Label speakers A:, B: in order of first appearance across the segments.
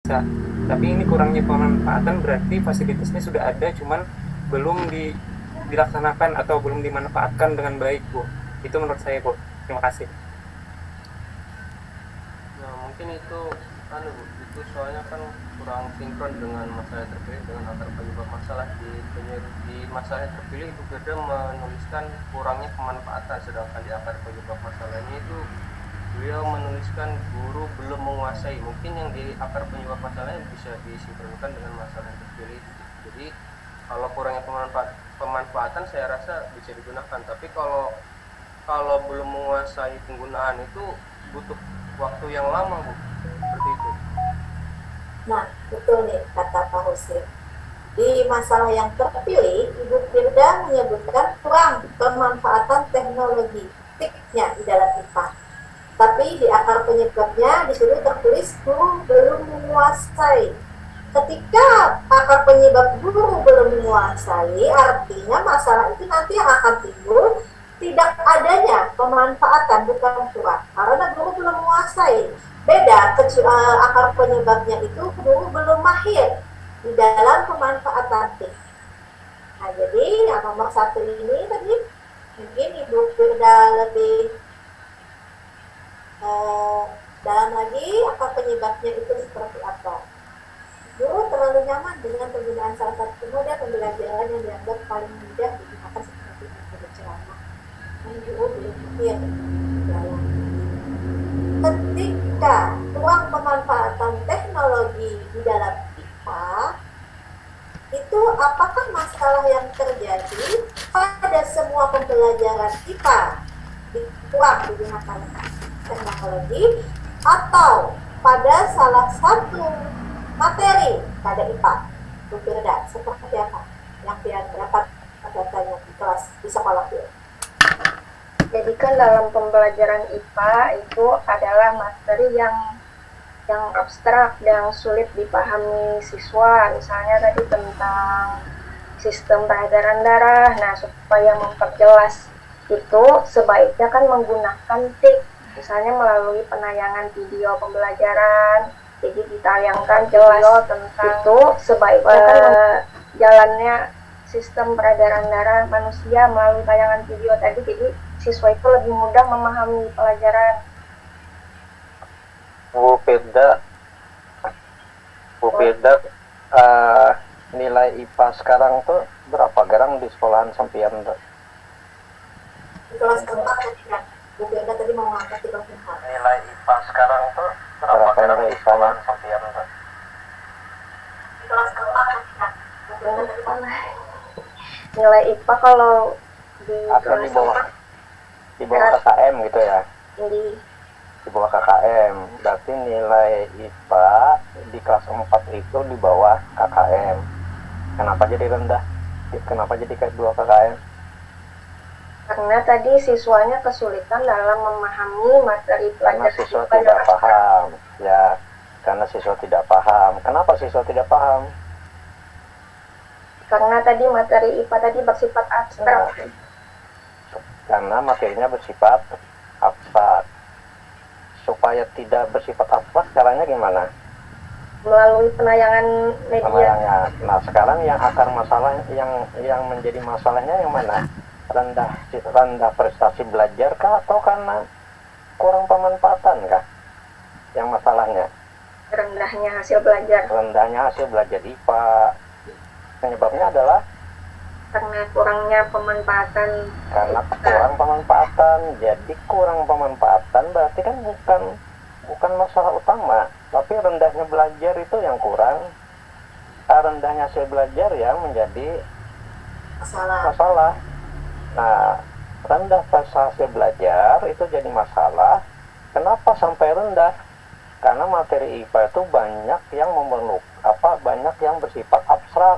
A: bisa. Tapi ini kurangnya pemanfaatan berarti fasilitasnya sudah ada, cuman belum dilaksanakan atau belum dimanfaatkan dengan baik, Bu. Itu menurut saya, Bu. Terima kasih.
B: Nah, mungkin itu Bu, itu soalnya kan kurang sinkron dengan masalah terpilih dengan akar penyebab masalah di masalah terpilih Ibu Firda menuliskan kurangnya pemanfaatan, sedangkan di akar penyebab masalahnya itu beliau menuliskan guru belum menguasai. Mungkin yang di akar penyebab masalahnya bisa disinkronkan dengan masalah yang terpilih. Jadi kalau kurangnya pemanfaatan saya rasa bisa digunakan, tapi kalau belum menguasai penggunaan itu butuh waktu yang lama, Bu, seperti itu.
C: Nah, betul nih kata Pak Hussein. Di masalah yang terpilih, Ibu Firda menyebutkan kurang pemanfaatan teknologi TIK-nya di dalam IPA. Tapi di akar penyebabnya disuruh tertulis guru belum menguasai. Ketika akar penyebab guru belum menguasai, artinya masalah itu nanti akan timbul tidak adanya pemanfaatan, bukan kurang, karena guru belum menguasai. Beda akar penyebabnya itu guru belum mahir di dalam pemanfaatan TIK. Nah, jadi yang nomor 1 ini tadi mungkin Ibu Firda lebih dalam lagi akar penyebabnya itu seperti apa. Guru terlalu nyaman dengan penggunaan salah satu moda pembelajaran yang dianggap paling mudah digunakan seperti metode ceramah. Dan guru belum mahir dalam. Ketika ruang pemanfaatan teknologi di dalam IPA, itu apakah masalah yang terjadi pada semua pembelajaran IPA di ruang digunakan teknologi, atau pada salah satu materi pada IPA? Bu Firda, seperti apa yang dia dapat datanya di kelas di sekolah dia?
D: Jadi kan dalam pembelajaran IPA itu adalah materi yang abstrak dan sulit dipahami siswa. Misalnya tadi tentang sistem peredaran darah. Nah, supaya memperjelas itu sebaiknya kan menggunakan TIK, misalnya melalui penayangan video pembelajaran. Jadi ditayangkan jelas tentang itu sebaiknya kan jalannya sistem peredaran darah manusia melalui tayangan video tadi. Jadi siswa itu lebih mudah memahami pelajaran.
E: Bu Firda, nilai IPA sekarang tuh berapa garang di sekolahan sampean tuh?
C: Di kelas keempat tadi kan, Bu Firda tadi mau ngangkat di kelas keempat.
E: Nilai IPA sekarang tuh berapa garang di sekolahan sampean tuh?
C: Di kelas keempat tadi kan, Bu Firda tadi mau
D: Nilai IPA kalau di
E: atau di bawah KKM gitu ya? Di bawah KKM, berarti nilai IPA di kelas 4 itu di bawah KKM. Kenapa jadi rendah? Kenapa jadi ke 2 KKM?
D: Karena tadi siswanya kesulitan dalam memahami materi
E: Karena
D: pelajaran.
E: siswa tidak paham. Ya, karena siswa tidak paham. Kenapa siswa tidak paham?
D: Karena tadi materi IPA tadi bersifat abstrak.
E: Karena materinya bersifat abstrak. Supaya tidak bersifat abstrak, caranya gimana?
D: Melalui penayangan media.
E: Penayangan. Nah, sekarang yang akar masalah yang menjadi masalahnya yang mana? Rendah prestasi belajar kah, atau karena kurang pemanfaatan kah? Yang masalahnya?
D: Rendahnya hasil belajar.
E: Rendahnya hasil belajar IPA. Penyebabnya adalah
D: Karena kurangnya pemanfaatan.
E: karena kurang pemanfaatan. Jadi kurang pemanfaatan berarti kan bukan masalah utama, tapi rendahnya belajar itu yang kurang. Rendahnya hasil belajar yang menjadi masalah. Nah, rendah hasil belajar itu jadi masalah. Kenapa sampai rendah? Karena materi IPA itu banyak yang bersifat abstrak.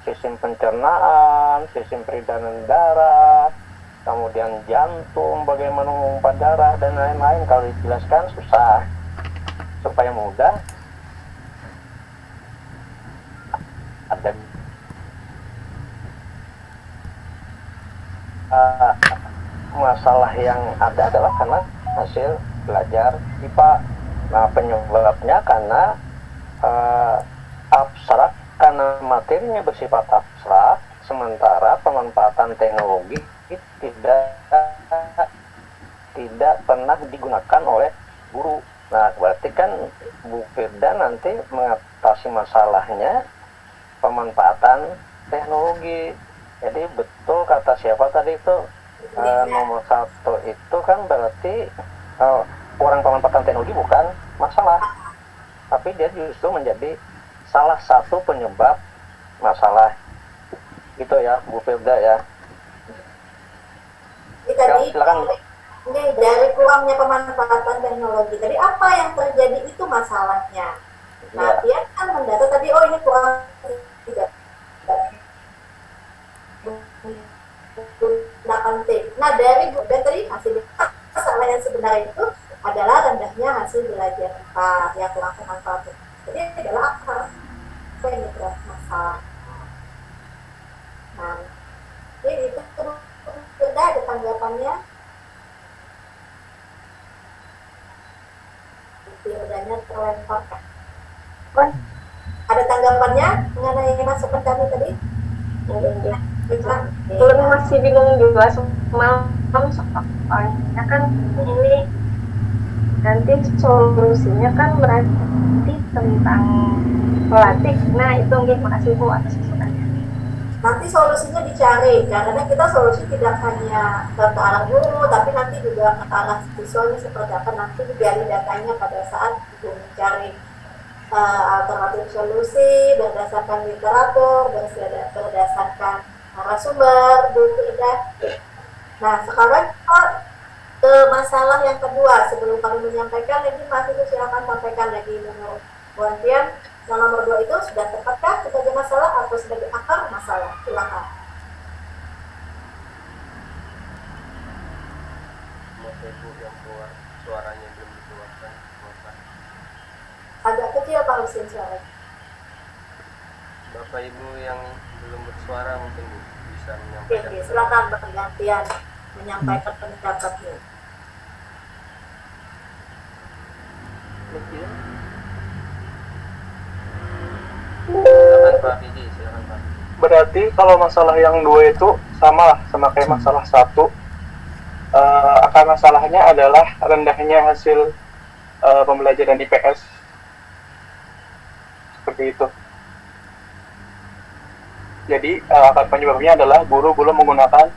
E: Sistem pencernaan, sistem peredaran darah, kemudian jantung, bagaimana memompa darah, dan lain-lain. Kalau dijelaskan susah. Supaya mudah, ada masalah yang ada adalah karena hasil belajar IPA. Nah, penyebabnya karena eh, abstrak karena materinya bersifat abstrak, sementara pemanfaatan teknologi tidak tidak pernah digunakan oleh guru. Nah, berarti kan Bu Firda nanti mengatasi masalahnya pemanfaatan teknologi. Jadi betul kata siapa tadi itu, nomor satu itu kan berarti kurang pemanfaatan teknologi bukan masalah, tapi dia justru menjadi salah satu penyebab masalah. Itu ya Bu Firda ya.
C: Jadi tadi
E: Silakan.
C: ini dari kurangnya pemanfaatan teknologi. Jadi apa yang terjadi itu masalahnya. Nah,
E: Ya.
C: dia kan mendata tadi, oh ini kurang tidak menggunakan TIK. Nah, dari dan tadi hasil masalah yang sebenarnya itu adalah rendahnya hasil belajar IPA yang kurang pemanfaatan. Jadi adalah apa yang berat masalah. Nah, ini itu sudah ada tanggapannya. Biodanya terlempar. Ada tanggapannya mengenai masukan kami tadi?
D: Belum, masih bingung juga semalam soalnya kan ini nanti solusinya kan berarti tentang pelatih. Nah itu mungkin makasih Bu atas masukannya.
C: Nanti solusinya dicari, karena kita solusi tidak hanya ke arah guru, tapi nanti juga ke arah siswanya seperti apa, nanti digali datanya pada saat ibu mencari alternatif solusi berdasarkan literatur, berdasarkan narasumber, buku. Nah, sekarang kita ke masalah yang kedua. Sebelum kami menyampaikan lagi, Mas itu silakan sampaikan lagi menurut Bu Antian. Yang nomor 2 itu sudah tepatkah sebagai masalah atau sebagai akar masalah? Silakan.
B: Bapak Ibu yang keluar suaranya belum dikeluarkan, Bapak.
C: Agak kecil Pak Husin suaranya.
B: Bapak Ibu yang belum bersuara mungkin Bu bisa
C: Oke,
B: menyampaikan.
C: silakan bergantian menyampaikan pendapatnya.
B: Silakan Pak Fiji, silakan Pak.
A: Berarti kalau masalah yang dua itu sama lah, sama kayak masalah satu. Akar masalahnya adalah rendahnya hasil pembelajaran IPS. Seperti itu. Jadi akar penyebabnya adalah guru belum menggunakan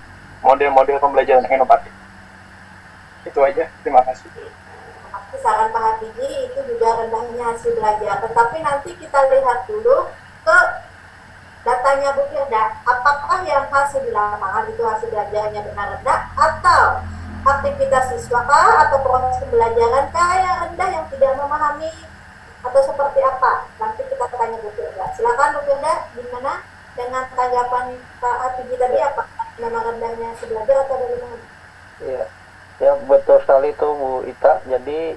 A: model-model pembelajaran yang inovatif. Itu aja, terima kasih.
C: Tapi saran Pak Habibie itu juga rendahnya hasil belajar. Tetapi nanti kita lihat dulu ke datanya Bu Firda. Apakah yang hasil di lapangan itu hasil belajarnya benar rendah, atau aktivitas siswa kah, atau proses pembelajaran kah yang rendah yang tidak memahami, atau seperti apa? Nanti kita tanya Bu Firda. Silakan Bu Firda, gimana dengan tanggapan Pak Habibie tadi, apakah memang rendahnya hasil belajar atau dari mana?
E: Iya. Ya betul sekali itu Bu Ita. Jadi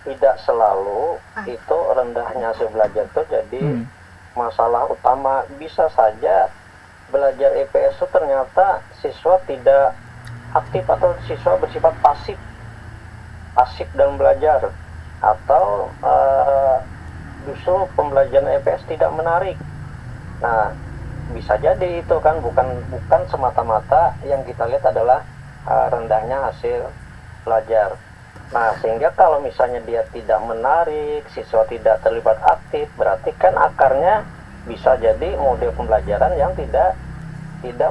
E: tidak selalu itu rendahnya hasil belajar itu jadi masalah utama. Bisa saja belajar IPS itu ternyata siswa tidak aktif atau siswa bersifat pasif dalam belajar, atau justru pembelajaran IPS tidak menarik. Nah, bisa jadi itu kan bukan semata-mata yang kita lihat adalah rendahnya hasil belajar. Nah, sehingga kalau misalnya dia tidak menarik, siswa tidak terlibat aktif, berarti kan akarnya bisa jadi model pembelajaran yang tidak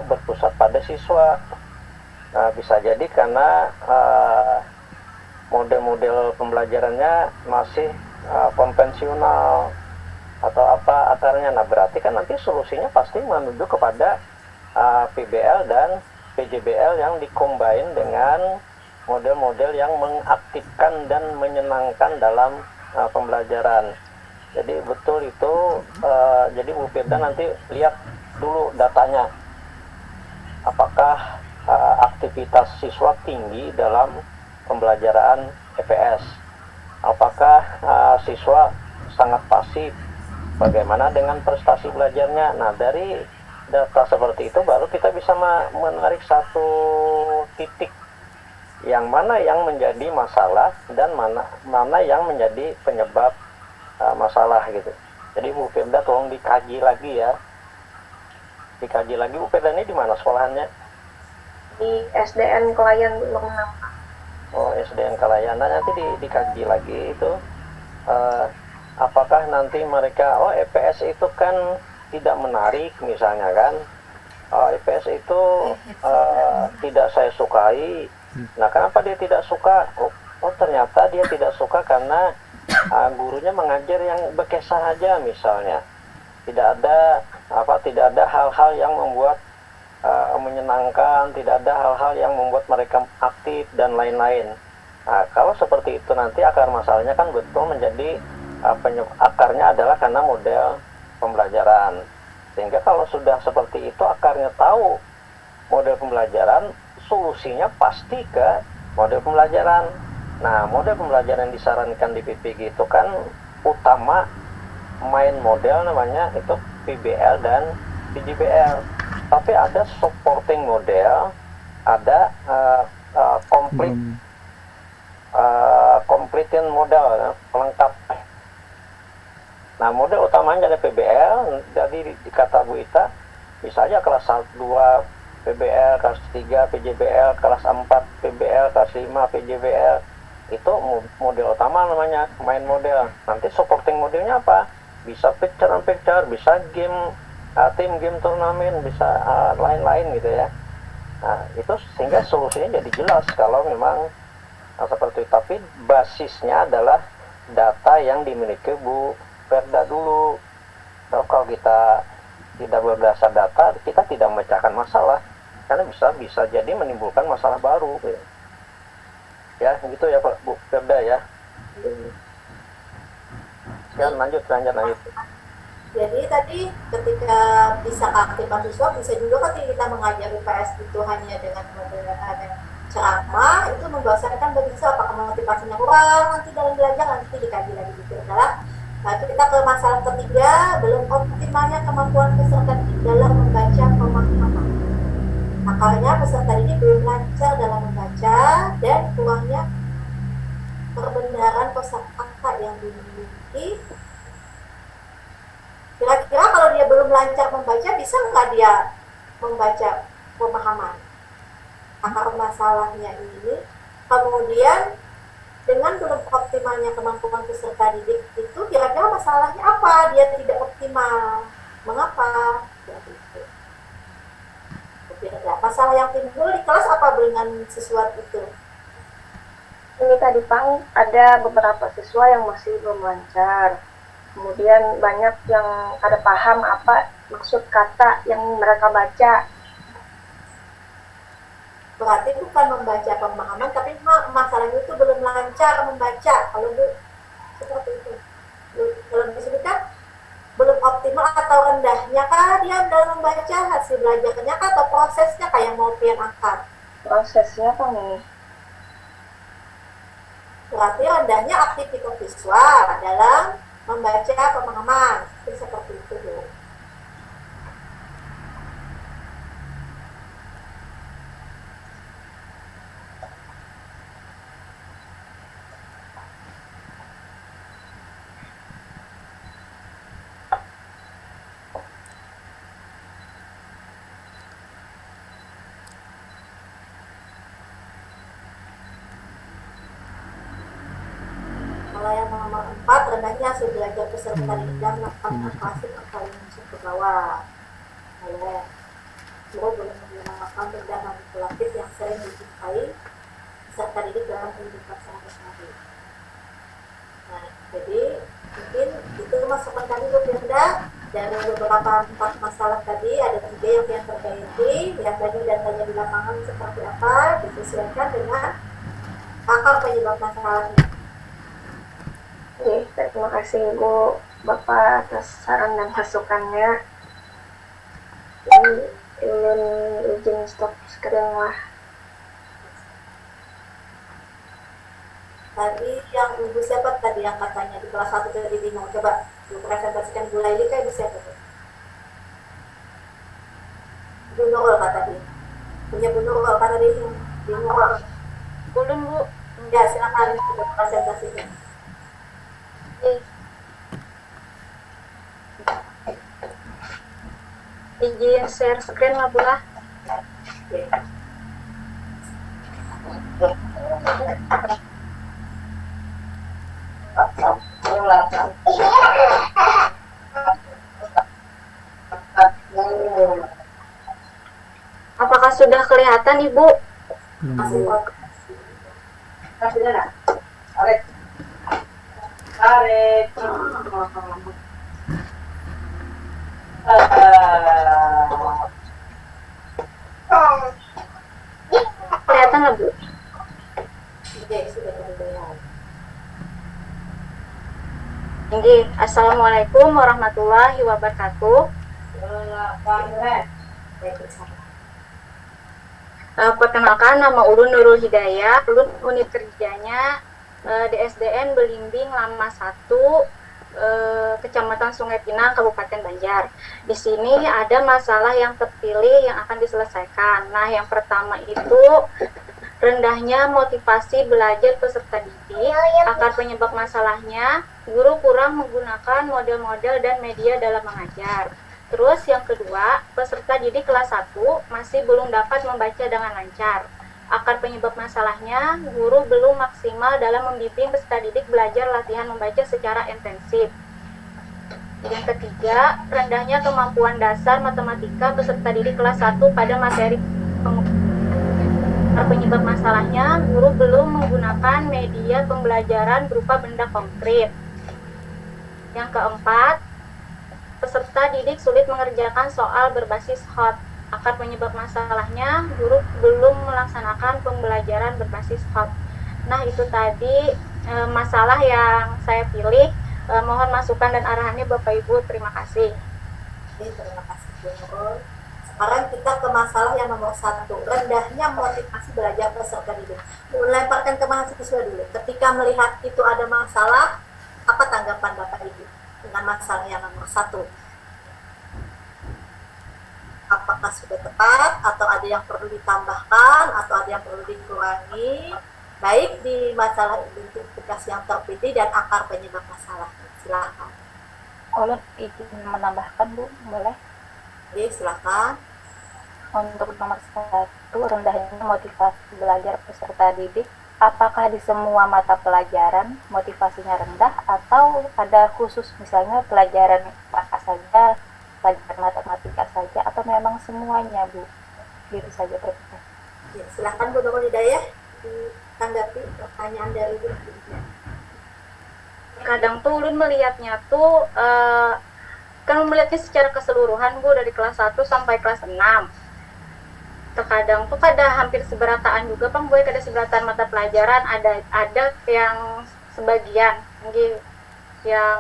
E: berpusat pada siswa. Nah, bisa jadi karena model-model pembelajarannya masih konvensional atau apa akarnya. Nah, berarti kan nanti solusinya pasti menuju kepada PBL dan PJBL yang dikombin dengan model-model yang mengaktifkan dan menyenangkan dalam pembelajaran. Jadi betul itu, jadi Bu Firda nanti lihat dulu datanya, apakah aktivitas siswa tinggi dalam pembelajaran IPS, apakah siswa sangat pasif, bagaimana dengan prestasi belajarnya. Nah, dari data seperti itu baru kita bisa menarik satu titik yang mana yang menjadi masalah dan mana yang menjadi penyebab masalah gitu. Jadi Bu Firda tolong dikaji lagi ya. Dikaji lagi. Bu Firda ini di mana sekolahannya?
D: Di SDN Kelayan Blok 6.
E: Oh, SDN Kalayan. Nah, nanti dikaji lagi itu apakah nanti mereka EPS itu kan tidak menarik misalnya kan. EPS itu tidak saya sukai. Nah, kenapa dia tidak suka? Oh, ternyata dia tidak suka karena gurunya mengajar yang bekesah aja misalnya. Tidak ada hal-hal yang membuat menyenangkan, tidak ada hal-hal yang membuat mereka aktif dan lain-lain. Nah, kalau seperti itu nanti akar masalahnya kan betul menjadi akarnya adalah karena model pembelajaran. Sehingga kalau sudah seperti itu akarnya tahu model pembelajaran, solusinya pasti ke model pembelajaran. Nah, model pembelajaran yang disarankan di PPG itu kan utama main model namanya itu PBL dan PJBL. Tapi ada supporting model, ada completing model, pelengkap. Nah, model utamanya ada PBL, jadi kata Bu Ita, bisa aja kelas 2 PBL, kelas 3 PJBL, kelas 4 PBL, kelas 5 PJBL. Itu model utama namanya, main model. Nanti supporting modelnya apa? Bisa picture-in-picture, bisa game, tim game turnamen, bisa lain-lain gitu ya. Nah, itu sehingga solusinya jadi jelas kalau memang seperti itu. Tapi basisnya adalah data yang dimiliki Bu Firda dulu. Kalau kita tidak berdasar data, kita tidak memecahkan masalah, karena bisa jadi menimbulkan masalah baru gitu. Ya gitu ya Pak Bu Firda ya. Lanjut.
C: Jadi tadi ketika bisa keaktifan siswa, bisa juga kan kita mengajari PS itu hanya dengan ceramah, itu membosankan bagi siswa. Apakah motivasinya kurang nanti dalam belajar, nanti dikaji lagi gitu adalah. Nah, kita ke masalah ketiga, belum optimalnya kemampuan peserta dalam membaca pemahaman. Akarnya peserta ini belum lancar dalam membaca dan kurangnya perbenaran kosakata yang dimiliki. Kira-kira kalau dia belum lancar membaca, bisa nggak dia membaca pemahaman? Akar masalahnya ini. Kemudian dengan belum optimalnya kemampuan peserta didik itu, kira-kira masalahnya apa? Dia tidak optimal. Mengapa? Jadi itu. Masalah yang timbul di kelas apa dengan siswa itu?
D: Ini tadi Pang, ada beberapa siswa yang masih belum lancar. Kemudian banyak yang ada paham apa maksud kata yang mereka baca.
C: Berarti bukan membaca pemahaman, tapi masalahnya itu belum lancar membaca. Kalau seperti itu, kalau disebutkan belum optimal atau rendahnya kah dia dalam membaca, hasil belajarnya kah, atau prosesnya kayak mau pian angkat?
D: Prosesnya Pang ini.
C: Berarti rendahnya aktivitas siswa dalam membaca pemahaman. Seperti itu, Bu. Kalau yang nomor 4, rendahnya hasil belajar peserta didik dan melakukan klasik atau masuk ke bawah. Guru belum menggunakan benda manipulatif yang sering dijumpai peserta didik dalam kehidupan sehari-hari. Nah, jadi mungkin itu masukan tadi Bu Firda. Dari beberapa 4 masalah tadi, ada 3 yang terbaiki. Lihat tadi datanya di lapangan seperti apa, disesuaikan dengan akar penyebab masalahnya.
D: Oke, terima kasih Bu Bapak atas saran dan masukannya. Ini ingin izin stop screen lah.
C: Tadi yang Ibu siapa tadi yang katanya di kelas 1 tadi bingung? Coba Ibu presentasikan Bu Laili kayak Ibu siapa tuh? Bu Nurul kata tadi. Punya Bu Nurul kata tadi bingung.
F: Belum Bu.
C: Ya, silakan Ibu presentasikan.
D: Izin share screen lah Bu lah. Apakah sudah kelihatan Ibu? Kelihatan lah Bu? Tinggi. Assalamualaikum warahmatullahi wabarakatuh. Perkenalkan, nama Ulun Nurul Hidayah. Ulun unit kerjanya DSDN Belimbing Lama 1, Kecamatan Sungai Pinang, Kabupaten Banjar. Di sini ada masalah yang terpilih yang akan diselesaikan. Nah, yang pertama itu rendahnya motivasi belajar peserta didik. Akar penyebab masalahnya, guru kurang menggunakan model-model dan media dalam mengajar. Terus yang kedua, peserta didik kelas 1 masih belum dapat membaca dengan lancar. Akar penyebab masalahnya, guru belum maksimal dalam membimbing peserta didik belajar latihan membaca secara intensif. Yang ketiga, rendahnya kemampuan dasar matematika peserta didik kelas 1 pada materi penyebab masalahnya, guru belum menggunakan media pembelajaran berupa benda konkret. Yang keempat, peserta didik sulit mengerjakan soal berbasis hot. Akar penyebab masalahnya, guru belum melaksanakan pembelajaran berbasis hot. Nah, itu tadi masalah yang saya pilih. Mohon masukan dan arahannya Bapak Ibu. Terima kasih.
C: Terima kasih Bu Nurul. Sekarang kita ke masalah yang nomor 1, rendahnya motivasi belajar peserta didik. Melemparkan ke mahasiswa dulu. Ketika melihat itu ada masalah, apa tanggapan Bapak Ibu dengan masalah yang nomor 1? Apakah sudah tepat, atau ada yang perlu ditambahkan, atau ada yang perlu dikurangi, baik di masalah identifikasi yang terpilih dan akar penyebab masalah? Silakan.
F: Ulun izin menambahkan Bu, boleh?
C: Oke, silakan.
F: Untuk nomor 1, rendahnya motivasi belajar peserta didik. Apakah di semua mata pelajaran motivasinya rendah, atau ada khusus misalnya pelajaran IPA saja, pelajaran matematika saja, atau memang semuanya Bu? Gitu saja pertanyaan.
C: Ya, silakan Bu Nurul Hidayah ditanggapi pertanyaan dari Bu.
D: Kadang tuh Ulun melihatnya tuh kan melihatnya secara keseluruhan Bu, dari kelas 1 sampai kelas 6. Terkadang tuh hampir seberataan juga Bang Bu, ada seberataan mata pelajaran, ada yang sebagian yang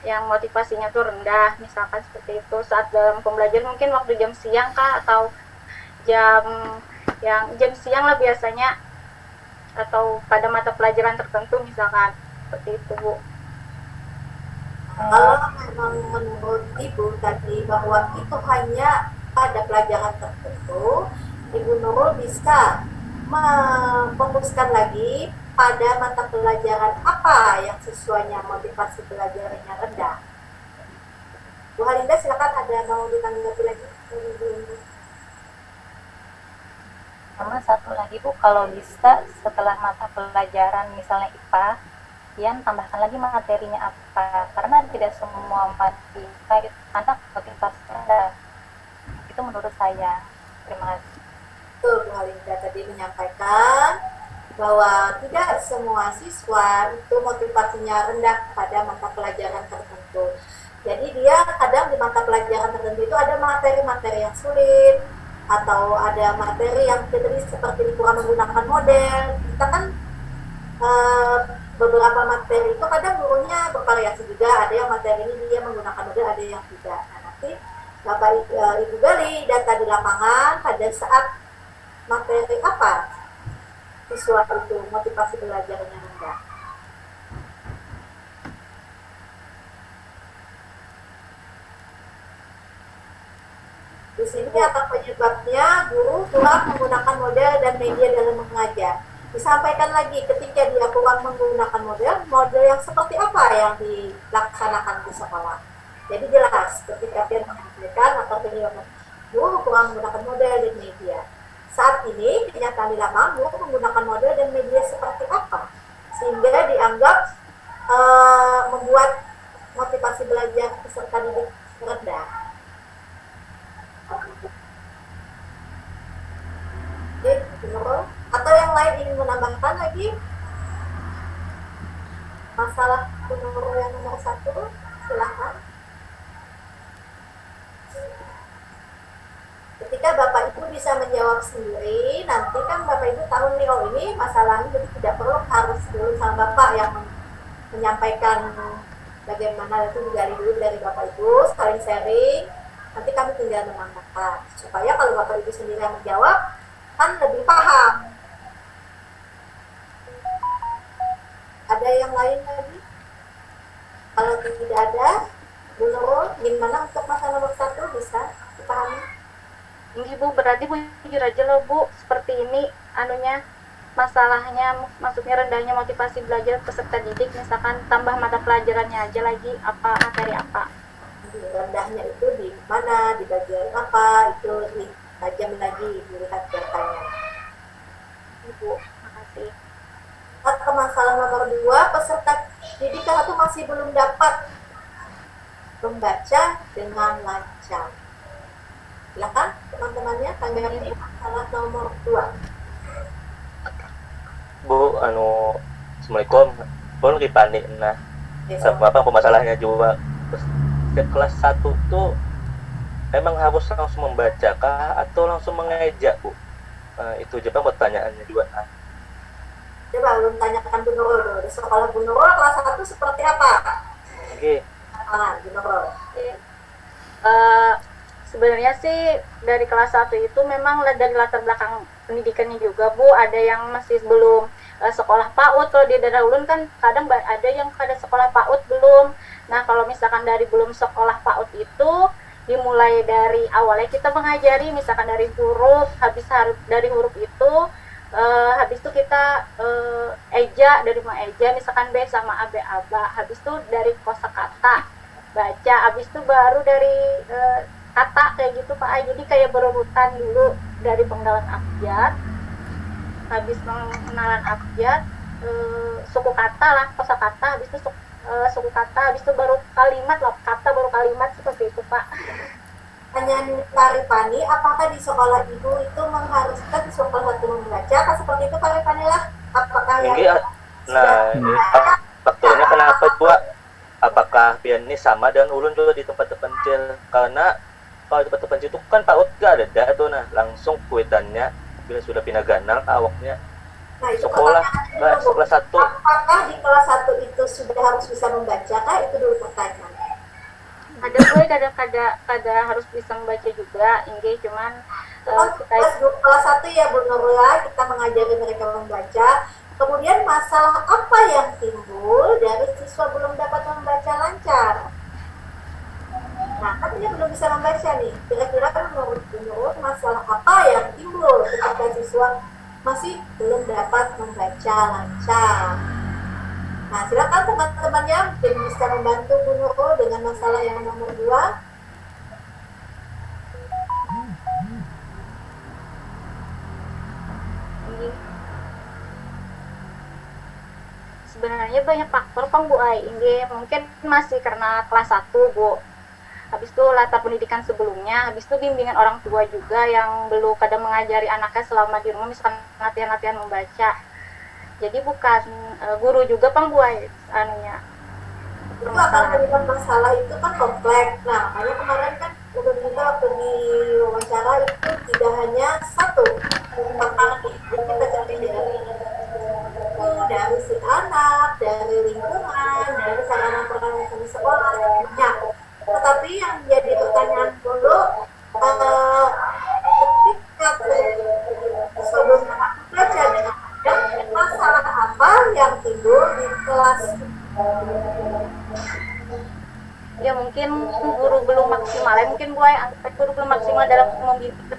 D: yang motivasinya tuh rendah, misalkan seperti itu saat dalam pembelajaran, mungkin waktu jam siang kah, atau jam siang lah biasanya, atau pada mata pelajaran tertentu misalkan seperti itu Bu.
C: Kalau memang menurut Ibu tadi bahwa itu hanya pada pelajaran tertentu, Ibu Nurul bisa memfokuskan lagi pada mata pelajaran apa yang sesuainya motivasi belajarnya rendah. Bu Halinda, silakan, ada mau ditanggapi lagi?
F: Sama satu lagi Bu, kalau bisa setelah mata pelajaran misalnya IPA, Yan tambahkan lagi materinya apa, karena tidak semua matematika itu anak motivasinya ada. Itu menurut saya. Terima kasih.
C: Betul, Bu Halinda tadi menyampaikan bahwa tidak semua siswa itu motivasinya rendah pada mata pelajaran tertentu. Jadi dia kadang di mata pelajaran tertentu itu ada materi-materi yang sulit, atau ada materi yang seperti kurang menggunakan model. Kita kan beberapa materi itu kadang gurunya bervariasi juga, ada yang materi ini dia menggunakan model, ada yang tidak. Nah, nanti Bapak Ibu gali data di lapangan pada saat materi apa siswa itu motivasi belajarnya rendah. Di sini apa penyebabnya? Guru kurang menggunakan model dan media dalam mengajar. Disampaikan lagi, ketika dia kurang menggunakan model yang seperti apa yang dilaksanakan di sekolah? Jadi jelas ketika dia menyampaikan atau penyebab kurang menggunakan model dan media. Saat ini kenyataan di lapangan menggunakan model dan media seperti apa sehingga dianggap membuat motivasi belajar peserta didik rendah. Oke, atau yang lain ingin menambahkan lagi masalah penurun yang nomor 1, silahkan. Ketika Bapak Ibu bisa menjawab sendiri, nanti kan Bapak Ibu tahu nih, oh ini masalahnya, jadi tidak perlu harus dulu sama Bapak yang menyampaikan bagaimana, itu digali dulu dari Bapak Ibu, saling sharing, nanti kami tinggal menambahkan. Supaya kalau Bapak Ibu sendiri yang menjawab, kan lebih paham. Ada yang lain lagi? Kalau tidak ada, Bu Nurul, gimana untuk masalah nomor 1 bisa dipahami?
F: Ini Bu, berarti Bu jujur aja loh Bu, seperti ini anunya masalahnya, maksudnya rendahnya motivasi belajar peserta didik, misalkan tambah mata pelajarannya aja lagi, apa materi apa?
C: Rendahnya itu di mana, di bagian apa, itu ditajam lagi, dilihat datanya.
F: Ibu, makasih.
C: Ke masalah nomor 2, peserta didik itu masih belum dapat membaca dengan lancar. Silakan teman-temannya tanggapi masalah nomor 2.
E: Bu, Assalamualaikum. Pun panik nah. Sama apa masalahnya juga. Setiap kelas 1 tuh emang harus langsung membaca kah atau langsung mengeja, Bu? Itu aja pertanyaannya juga.
C: Coba belum tanyakan Bu Nurul dulu. Di sekolah Bu Nurul kelas 1 seperti apa?
E: Oke.
C: Bu Nurul.
F: Sebenarnya sih dari kelas 1 itu memang dari latar belakang pendidikannya juga Bu, ada yang masih belum sekolah PAUD. Kalau di daerah ulun kan kadang ada yang pada sekolah PAUD belum. Nah kalau misalkan dari belum sekolah PAUD itu dimulai dari awalnya kita mengajari misalkan dari huruf, dari huruf itu habis itu kita eja, dari eja misalkan B sama A, B, aba, habis itu dari kosakata baca, habis itu baru dari kata kayak gitu Pak. Jadi kayak berurutan dulu dari pengenalan abjad, habis pengenalan abjad suku kata lah, kosakata, habis itu suku kata, habis itu baru kalimat lah, kata baru kalimat, seperti itu Pak.
C: Pertanyaan Pak Ripani, apakah di sekolah Ibu itu mengharuskan di sekolah 1 membaca? Kan seperti itu Pak Ripani lah. Apakah yang
E: ini faktornya kenapa Bu? Apakah pian ini sama dengan ulun juga di tempat terpencil? Karena kalau di tempat terpencil itu kan PAUD gak ada tuh, nah langsung kuitannya bila sudah pindah ganal awaknya sekolah sekolah 1.
C: Apakah di kelas 1 itu sudah harus bisa membaca kah? Itu dulu pertanyaan.
F: Ada gue kadang harus bisa membaca juga, ini cuman
C: kelas 1 ya Bu Nurul, kita mengajari mereka membaca. Kemudian masalah apa yang timbul dari siswa belum dapat membaca lancar? Nah, kan dia belum bisa membaca nih. Kira-kira menurut Bu Nurul masalah apa yang timbul ketika siswa masih belum dapat membaca lancar? Nah, silakan teman-temannya mungkin bisa membantu Bu Nurul dengan masalah yang nomor 2.
F: Sebenarnya banyak faktor Pak Bu Ai. Ini mungkin masih karena kelas 1 Bu. Habis itu latar pendidikan sebelumnya, habis itu bimbingan orang tua juga yang belum kadang mengajari anaknya selama di rumah, misalkan latihan-latihan membaca. Jadi bukan guru juga Pak Bu Ai anunya.
C: Itu akan terlibat masalah itu kan kompleks. Nah, makanya kemarin kan untuk kita waktu di wawancara itu tidak hanya satu tantangan itu kita cari dari si anak, dari lingkungan, dari sarana peralatan di sekolah, banyak. Tetapi yang jadi pertanyaan dulu, ketika sebelum baca dengan masalah apa yang timbul di kelas?
F: Ya mungkin guru belum maksimal, ya mungkin Bu Ai, guru belum maksimal dalam membimbing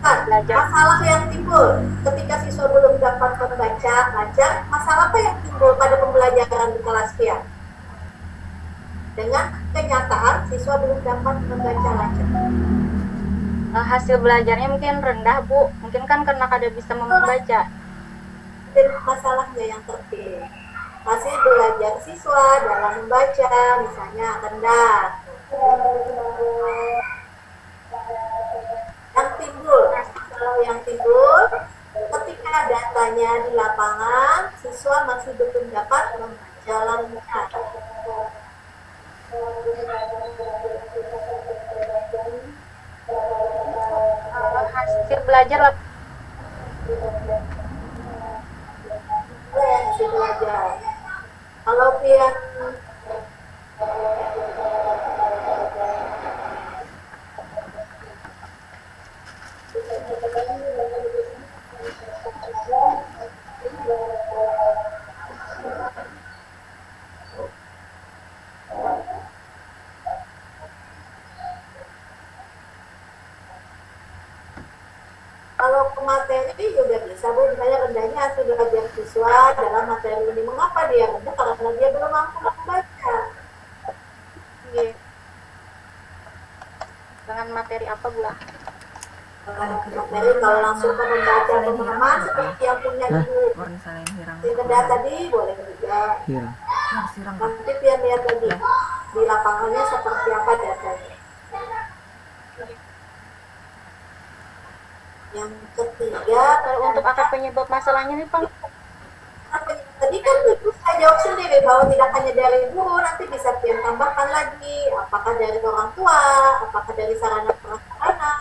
F: belajar.
C: Masalah yang timbul ketika siswa belum dapat membaca lancar, masalah apa yang timbul pada pembelajaran di kelas dia? dengan kenyataan siswa belum dapat membaca lancar.
F: Hasil belajarnya mungkin rendah, Bu. Mungkin kan karena kada bisa membaca.
C: Dan masalahnya yang terpilih. Hasil belajar siswa dalam membaca misalnya rendah. Yang timbul ketika datanya di lapangan, siswa masih belum dapat membaca lancar.
F: Hasil belajar lah.
C: Hasil belajar. Kalau pihak kalau ke materi juga bisa, Bu. Misalnya rendahnya hasil belajar siswa dalam materi ini. Mengapa dia rendah? Karena dia belum mampu membaca.
F: Iya. Dengan materi apa, Bu?
C: Materi kalau langsung ke membaca pemahaman seperti yang punya Ibu Firda tadi boleh juga. Nanti biar lihat lagi di lapangannya seperti apa datanya. Yang ketiga,
F: Kalau untuk akar penyebab masalahnya nih, Pak.
C: tadi kan Ibu saya jawab sendiri bahwa tidak hanya dari guru, nanti bisa Pian tambahkan lagi, apakah dari orang tua, apakah dari sarana prasarana,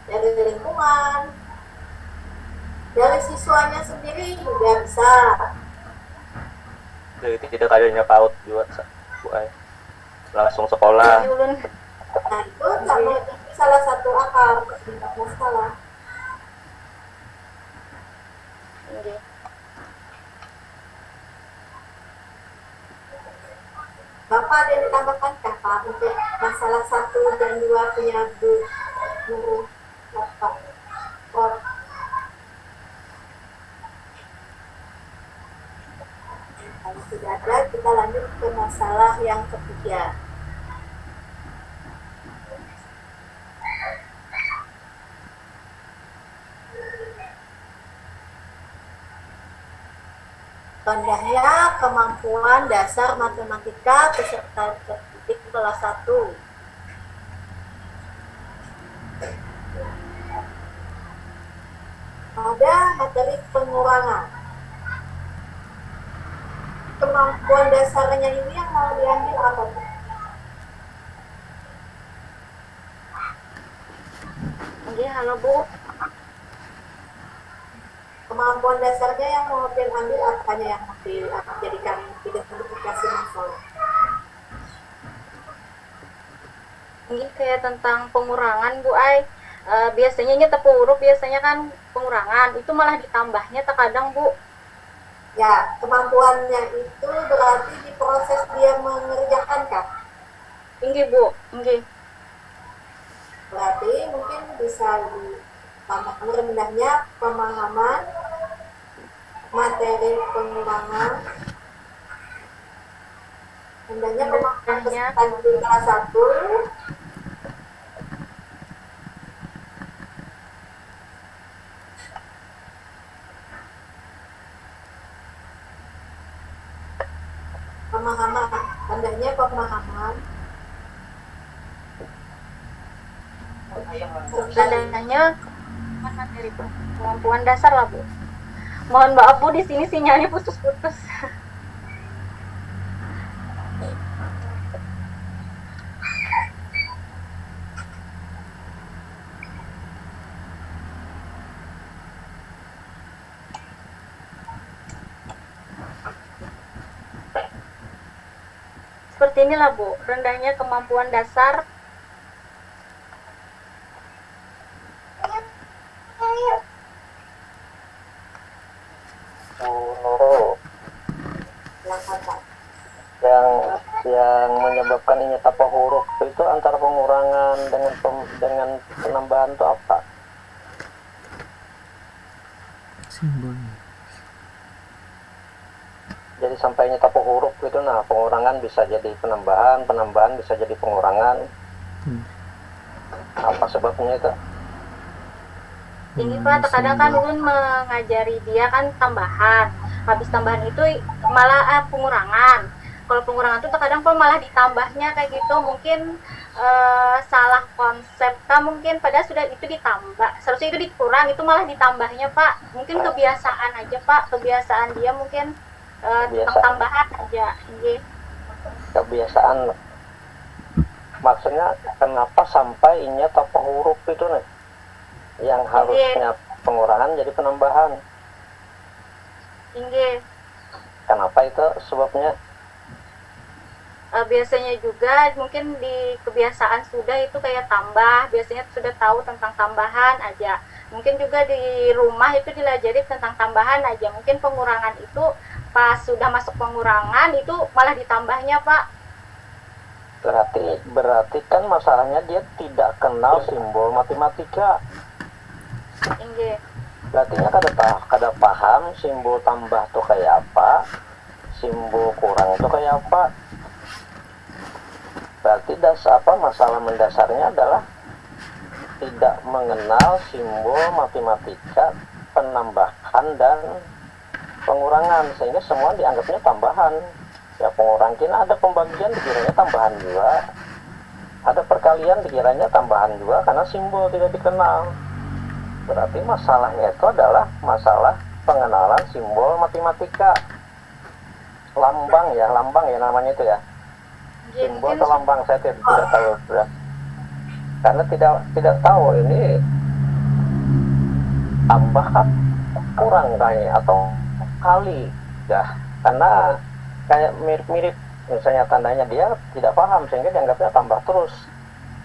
C: dari lingkungan, dari siswanya sendiri juga bisa.
E: Jadi tidak adanya PAUD juga, Bu Ai. Langsung sekolah.
C: Nah itu salah satu akar masalah. Bapak ada yang ditambahkan kah Pak untuk masalah 1 dan 2 punya guru Bapak? Kalau tidak ada, kita lanjut ke masalah yang ketiga. Rendahnya kemampuan dasar matematika peserta didik kelas 1. Ada materi pengurangan. Kemampuan dasarnya ini yang mau diambil apa?
F: Oke, halo Bu.
C: Kemampuan dasarnya yang mau diambil apanya yang mau dijadikan identifikasi masalah?
F: Ini kayak tentang pengurangan Bu Ai. Biasanya nyetep huruf biasanya kan pengurangan, itu malah ditambahnya terkadang Bu.
C: Ya, kemampuannya itu berarti di proses dia mengerjakan kah?
F: Tinggi Bu, tinggi.
C: Berarti mungkin bisa ditambah rendahnya pemahaman materi pengurangan, rendahnya pemahaman peserta didik kelas 1, pemahaman, rendahnya pemahaman,
F: Rendahnya materi Bu. Kemampuan dasar lah Bu. Mohon maaf Bu, di sini sinyalnya putus-putus. Seperti inilah Bu, rendahnya kemampuan dasar
E: yang menyebabkan ini tapa huruf itu antara pengurangan dengan penambahan itu apa?
G: Simbolnya.
E: jadi sampai nyetop huruf gitu. Nah, pengurangan bisa jadi penambahan, penambahan bisa jadi pengurangan. Apa sebabnya itu?
G: Ini Pak, terkadang kan Ulun mengajari dia kan tambahan, habis tambahan itu malah pengurangan. Kalau pengurangan itu terkadang Pak malah ditambahnya kayak gitu, mungkin salah konsep Kak, mungkin padahal sudah itu ditambah, seharusnya itu dikurang, itu malah ditambahnya Pak. Mungkin kebiasaan aja Pak, kebiasaan dia mungkin tambahan aja. Iya.
E: Kebiasaan. Maksudnya kenapa sampai nyetop huruf itu nih? Yang harusnya pengurangan jadi penambahan.
G: Inggih.
E: Kenapa itu sebabnya?
G: Biasanya juga mungkin di kebiasaan sudah itu kayak tambah, biasanya sudah tahu tentang tambahan aja. Mungkin juga di rumah itu diajari tentang tambahan aja. Mungkin pengurangan itu pas sudah masuk pengurangan itu malah ditambahnya Pak.
E: Berarti kan masalahnya dia tidak kenal simbol matematika.
G: Inggih.
E: Berarti kada paham simbol tambah tuh kayak apa, simbol kurang itu kayak apa. Berarti masalah mendasarnya adalah tidak mengenal simbol matematika penambahan dan pengurangan, sehingga semua dianggapnya tambahan. Ya pengurangan kira ada pembagian dikiranya tambahan juga, ada perkalian dikiranya tambahan juga karena simbol tidak dikenal. Berarti masalahnya itu adalah masalah pengenalan simbol matematika. Lambang ya namanya itu ya. Simbol atau lambang saya tidak tahu sudah. Karena tidak tahu ini tambah kurang kayaknya atau kali ya. Karena kayak mirip-mirip misalnya tandanya dia tidak paham sehingga dianggapnya tambah terus.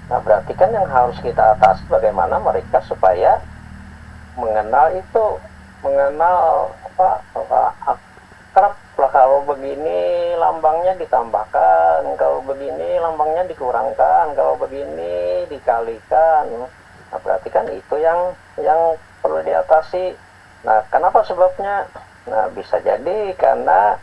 E: Nah, berarti kan yang harus kita atasi bagaimana mereka supaya mengenal akrab lah. Kalau begini lambangnya ditambahkan, kalau begini lambangnya dikurangkan, kalau begini dikalikan. Nah, berarti kan itu yang perlu diatasi. Nah, kenapa sebabnya? Nah, bisa jadi karena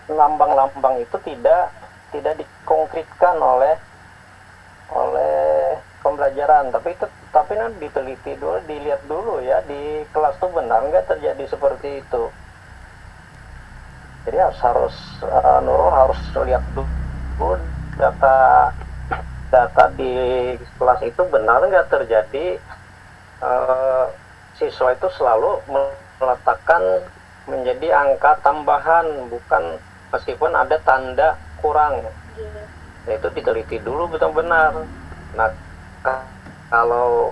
E: lambang-lambang itu tidak dikonkretkan oleh pembelajaran, tapi nanti diteliti dulu, dilihat dulu ya di kelas tuh benar nggak terjadi seperti itu. Jadi Nurul harus lihat dulu data di kelas itu benar nggak terjadi siswa itu selalu meletakkan menjadi angka tambahan, bukan meskipun ada tanda kurang. Nah, itu diteliti dulu benar-benar. Nah, kalau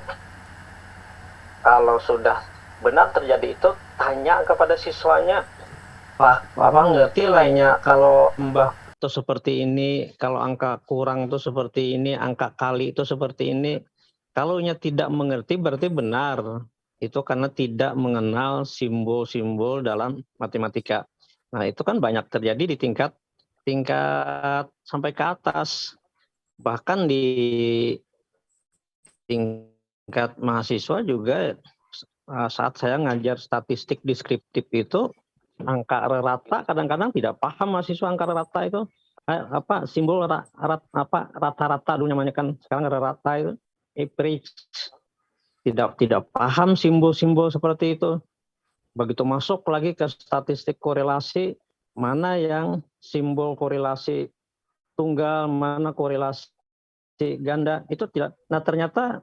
E: sudah benar terjadi itu, tanya kepada siswanya, Pak ngerti lainnya kalau mbah itu seperti ini, kalau angka kurang itu seperti ini, angka kali itu seperti ini. Kalau tidak mengerti berarti benar. Itu karena tidak mengenal simbol-simbol dalam matematika. Nah, itu kan banyak terjadi di tingkat sampai ke atas. Bahkan di tingkat mahasiswa juga, saat saya ngajar statistik deskriptif itu, angka rata kadang-kadang tidak paham mahasiswa angka rata itu. Simbol rata-rata dulu namanya kan, sekarang rata itu average. Tidak paham simbol-simbol seperti itu. Begitu masuk lagi ke statistik korelasi, mana yang simbol korelasi tunggal, mana korelasi ganda, itu tidak. Nah, ternyata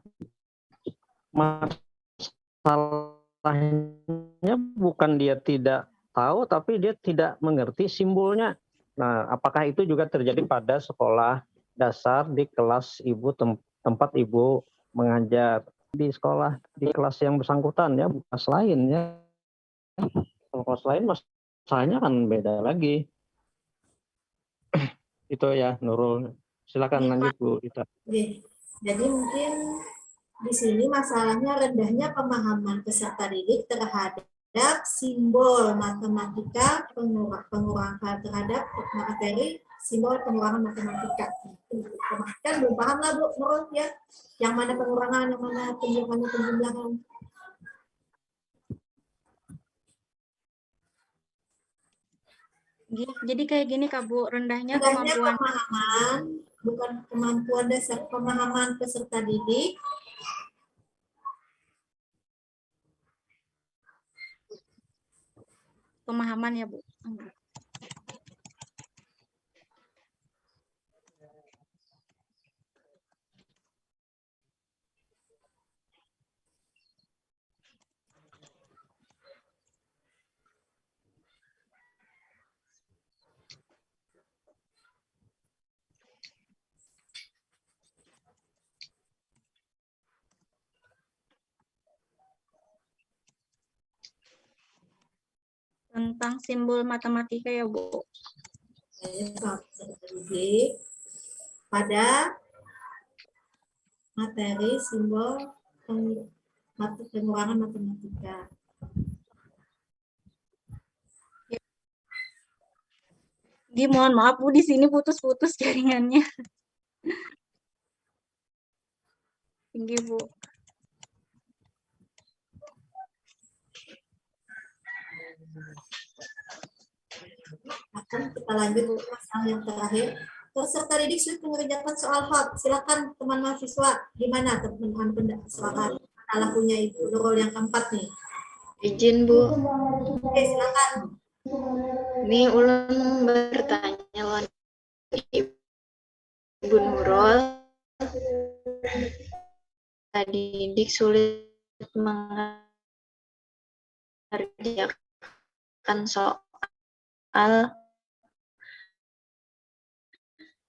E: masalahnya bukan dia tidak tahu, tapi dia tidak mengerti simbolnya. Nah, apakah itu juga terjadi pada sekolah dasar di kelas ibu, tempat ibu mengajar? Di sekolah, di kelas yang bersangkutan ya, kelas lain ya. Kalau kelas lain masalahnya kan beda lagi. Itu ya, Nurul. Silakan lanjut Bu Ita.
C: Jadi mungkin di sini masalahnya rendahnya pemahaman peserta didik terhadap simbol matematika, pengurangan terhadap materi simbol pengurangan matematika. Kan belum paham lah Bu Nurul ya, yang mana pengurangan, yang mana penjumlahan.
G: Jadi kayak gini Kak Bu, rendahnya
C: Rendahnya
G: kemampuan
C: pemahaman, bukan kemampuan dasar, pemahaman peserta didik.
G: pemahaman ya Bu. Tentang simbol matematika ya Bu.
C: Peserta didik pada materi simbol pengurangan matematika.
G: Mohon maaf Bu, di sini putus-putus jaringannya. Tinggi Bu.
C: Akan kita lanjut ke masalah yang terakhir. Peserta didik sulit mengerjakan soal hot. Silakan teman mahasiswa, gimana teman-teman soal masalah punya Ibu Nurul yang keempat nih.
H: Izin Bu,
C: Oke, silakan.
H: ini ulun bertanya lawan Ibu Nurul. Didik sulit mengerjakan soal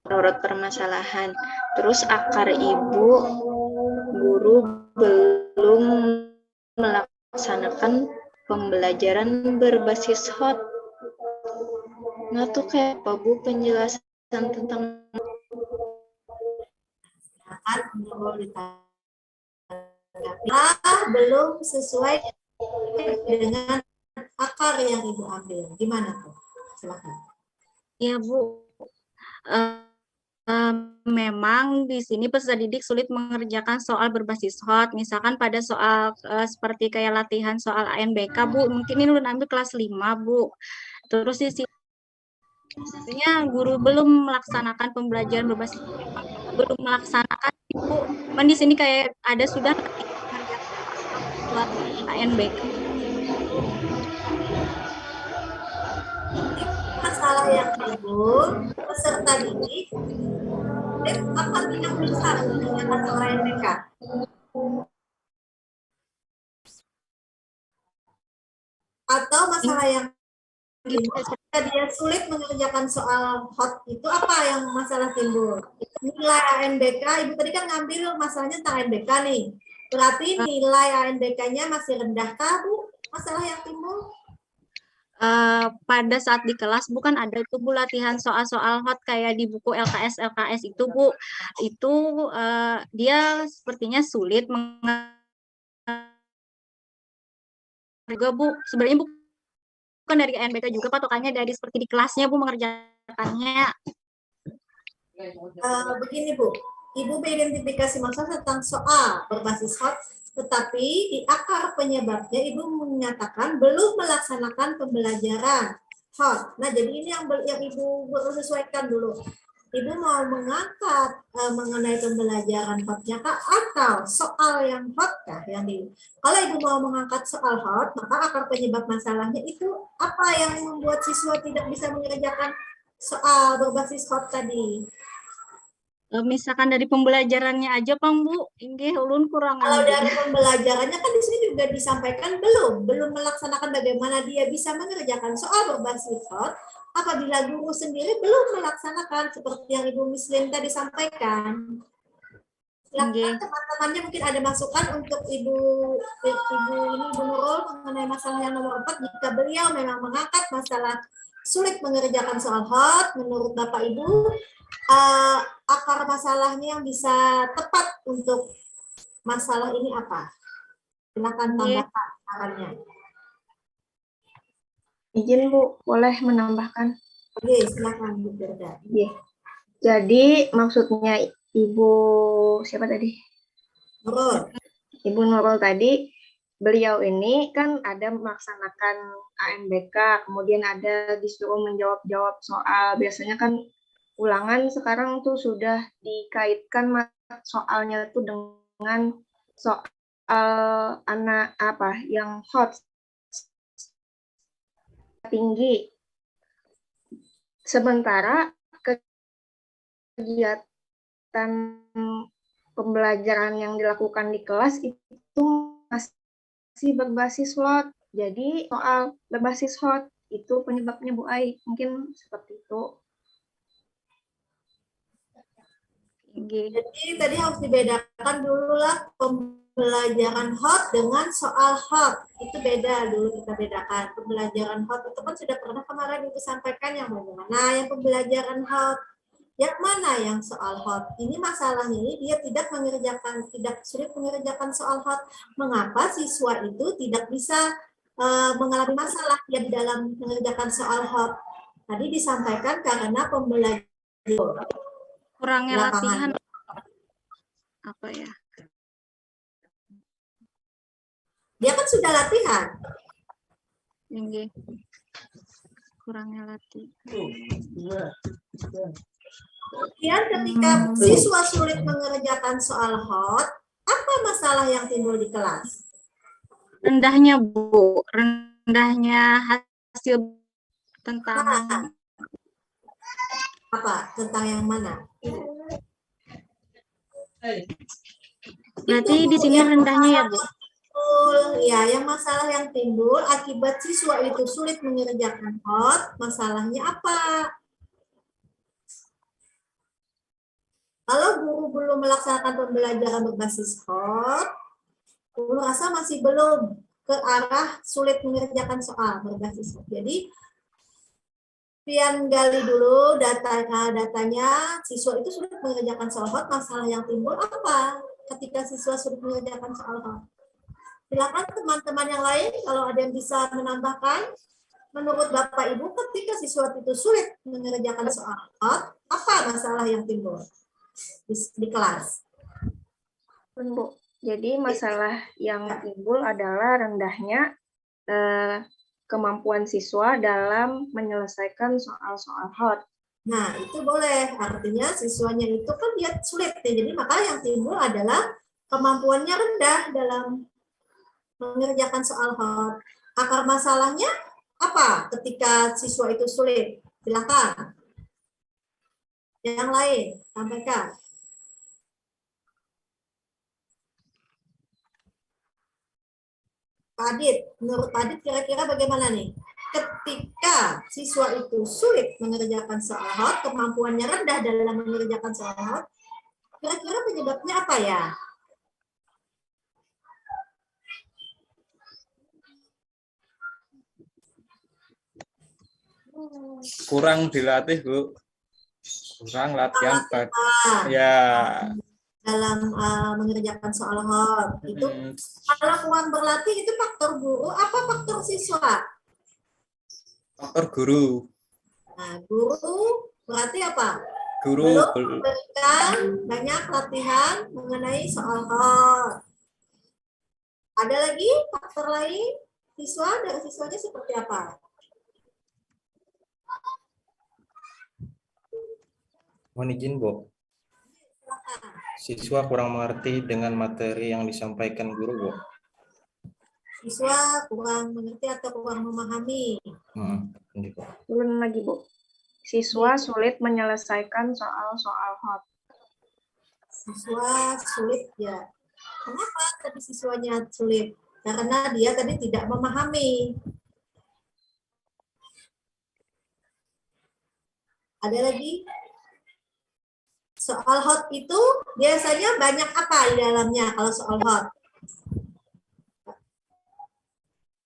H: menurut permasalahan. Terus akar ibu guru belum melaksanakan pembelajaran berbasis hot. Nah tuh kayak apa Bu penjelasan tentang
C: belum sesuai dengan akar yang Ibu ambil. Gimana tuh? Silakan.
G: Ya Bu, memang di sini peserta didik sulit mengerjakan soal berbasis hot. Misalkan pada soal seperti kayak latihan soal ANBK Bu, mungkin ini lu ambil kelas 5 Bu. Terus di sini guru belum melaksanakan pembelajaran berbasis belum melaksanakan Bu. Cuman di sini kayak ada sudah ANBK.
C: Masalah yang timbul peserta didik apa tidak bisa mengerjakan soal ANBK? Atau masalah yang ketika dia sulit mengerjakan soal hot itu apa yang masalah timbul? Nilai ANBK, Ibu tadi kan ngambil masalahnya tentang ANBK nih. Berarti nilai ANBK-nya masih rendah kah, Bu? Masalah yang timbul?
G: Pada saat di kelas bukan ada itu Bu latihan soal-soal hot kayak di buku LKS itu Bu. Itu dia sepertinya sulit juga Bu. Sebenarnya bukan dari ANBK juga patokannya dari seperti di kelasnya Bu mengerjakannya.
C: Begini Bu, Ibu mengidentifikasi masalah tentang soal berbasis hot, tetapi di akar penyebabnya Ibu menyatakan belum melaksanakan pembelajaran hot. Nah, jadi ini yang Ibu sesuaikan dulu. Ibu mau mengangkat mengenai pembelajaran hotnya kah atau soal yang hot kah yang kalau Ibu mau mengangkat soal hot, maka akar penyebab masalahnya itu apa yang membuat siswa tidak bisa mengerjakan soal berbasis hot tadi?
G: Misalkan dari pembelajarannya aja, Pang Bu, ini ulun kurang.
C: Kalau dari pembelajarannya kan di sini juga disampaikan belum melaksanakan bagaimana dia bisa mengerjakan soal berbasis hot apabila guru sendiri belum melaksanakan seperti yang Ibu Muslim tadi sampaikan. Silakan teman-temannya mungkin ada masukan untuk Ibu Nurul mengenai masalah yang nomor 4 jika beliau memang mengangkat masalah sulit mengerjakan soal hot menurut Bapak Ibu. Akar masalahnya yang bisa tepat untuk masalah ini apa? Silakan tambahkan sarannya.
D: Izin Bu, boleh menambahkan?
C: Oke, silakan Bu Firda.
D: Jadi maksudnya Ibu siapa tadi?
C: Nurul.
D: Ibu Nurul tadi beliau ini kan ada melaksanakan AMBK, kemudian ada disuruh menjawab-jawab soal. Biasanya kan ulangan sekarang tuh sudah dikaitkan soalnya tuh dengan soal anak apa yang hot tinggi. Sementara kegiatan pembelajaran yang dilakukan di kelas itu masih berbasis lot. Jadi soal berbasis hot itu penyebabnya Bu Ai. Mungkin seperti itu.
C: Jadi tadi harus dibedakan dulu lah pembelajaran hot dengan soal hot. Itu beda dulu, kita bedakan. Pembelajaran hot itu kan sudah pernah kemarin Ibu sampaikan yang bagaimana yang pembelajaran hot. Yang mana yang soal hot? Ini masalahnya ini dia tidak sulit mengerjakan soal hot. Mengapa siswa itu tidak bisa mengalami masalah dia di dalam mengerjakan soal hot? Tadi disampaikan karena pembelajaran
H: kurangnya latihan apa ya?
C: Dia kan sudah latihan.
H: Tinggi. Kurangnya latihan.
C: Kemudian ketika siswa sulit mengerjakan soal hot, apa masalah yang timbul di kelas?
H: Rendahnya Bu, rendahnya hasil tentang
C: apa? Tentang yang mana?
H: berarti di sini rendahnya ya Bu?
C: Ya, yang masalah yang timbul akibat siswa itu sulit mengerjakan hot, masalahnya apa? Kalau guru belum melaksanakan pembelajaran berbasis hot, guru rasa masih belum ke arah sulit mengerjakan soal berbasis hot. Jadi, pian gali dulu datanya, siswa itu sulit mengerjakan soal hot, masalah yang timbul apa ketika siswa sulit mengerjakan soal hot? Silakan teman-teman yang lain, kalau ada yang bisa menambahkan, menurut Bapak Ibu ketika siswa itu sulit mengerjakan soal hot, apa masalah yang timbul di kelas?
D: Bu, jadi masalah yang timbul adalah rendahnya kemampuan siswa dalam menyelesaikan soal-soal hot.
C: Nah, itu boleh. Artinya siswanya itu kan dia sulit. Jadi maka yang timbul adalah kemampuannya rendah dalam mengerjakan soal hot. Akar masalahnya apa ketika siswa itu sulit? Silakan. Yang lain, sampaikan. Pak Adit, menurut Pak Adit kira-kira bagaimana nih? Ketika siswa itu sulit mengerjakan soal hot, kemampuannya rendah dalam mengerjakan soal hot, kira-kira penyebabnya apa ya?
I: Kurang dilatih Bu, kurang latihan ya
C: dalam mengerjakan soal hot. Itu kalau kurang berlatih itu faktor guru apa faktor siswa?
I: faktor guru.
C: Nah, guru berarti apa?
I: Guru
C: belum memberikan banyak latihan mengenai soal hot. Ada lagi faktor lain? Siswa dari siswanya seperti apa?
J: Mohon izin, Bu. Siswa kurang mengerti dengan materi yang disampaikan guru, Bu.
C: Siswa kurang mengerti atau kurang memahami.
D: Ulang lagi, Bu. Siswa sulit menyelesaikan soal-soal hot.
C: Siswa sulit ya. Kenapa tadi siswanya sulit? Karena dia tadi tidak memahami. Ada lagi? Soal hot itu biasanya banyak apa di dalamnya kalau soal hot?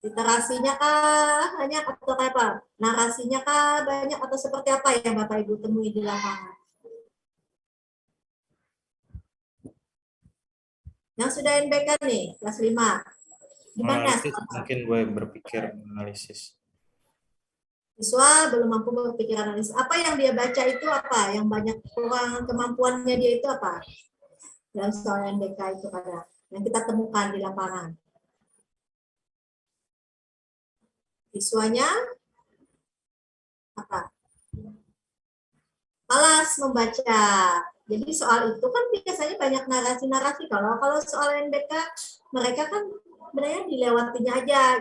C: Literasinya kah banyak atau kayak apa? Narasinya kah banyak atau seperti apa yang Bapak Ibu temui di lapangan? Yang sudah NBK nih, kelas 5. Gimana?
J: Mungkin gue berpikir analisis.
C: Siswa belum mampu berpikir analisis. Apa yang dia baca itu apa? Yang banyak kurang kemampuannya dia itu apa? Dalam soal NBK itu kadang yang kita temukan di lapangan. Siswanya apa? Malas membaca. Jadi soal itu kan biasanya banyak narasi-narasi. Kalau soal NBK mereka kan sebenarnya dilewatinya aja.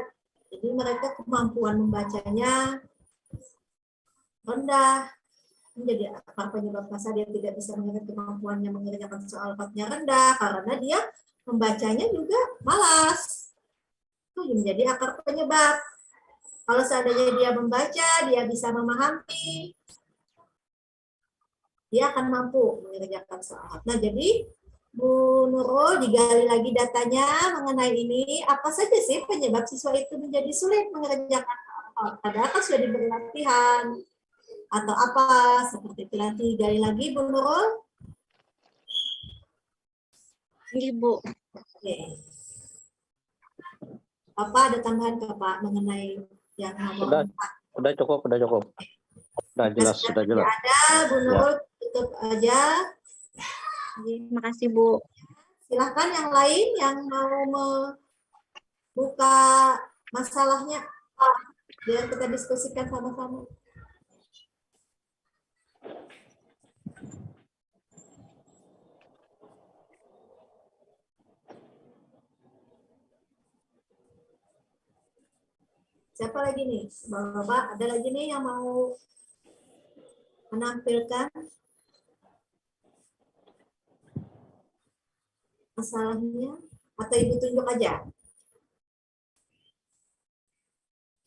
C: Jadi mereka kemampuan membacanya rendah. Menjadi apa penyebab masa dia tidak bisa mengerti kemampuannya mengerjakan soal fatnya rendah karena dia membacanya juga malas. Itu menjadi akar penyebab. Kalau seandainya dia membaca, dia bisa memahami, dia akan mampu mengerjakan soal. Nah, jadi Bu Nurul digali lagi datanya mengenai ini, apa saja sih penyebab siswa itu menjadi sulit mengerjakan soal? Padahal kan sudah diberi latihan atau apa seperti itu. Nanti digali lagi Bu Nurul.
H: Ibu.
C: Oke. Apa ada tambahan ke Pak mengenai yang nomor 4?
E: Udah cukup. Sudah jelas.
C: Ada Bu Nurul tutup aja.
H: Terima kasih Bu.
C: Silahkan yang lain yang mau membuka masalahnya, biar kita diskusikan sama-sama. Siapa lagi nih? Bapak, ada lagi nih yang mau menampilkan masalahnya? Atau Ibu tunjuk aja?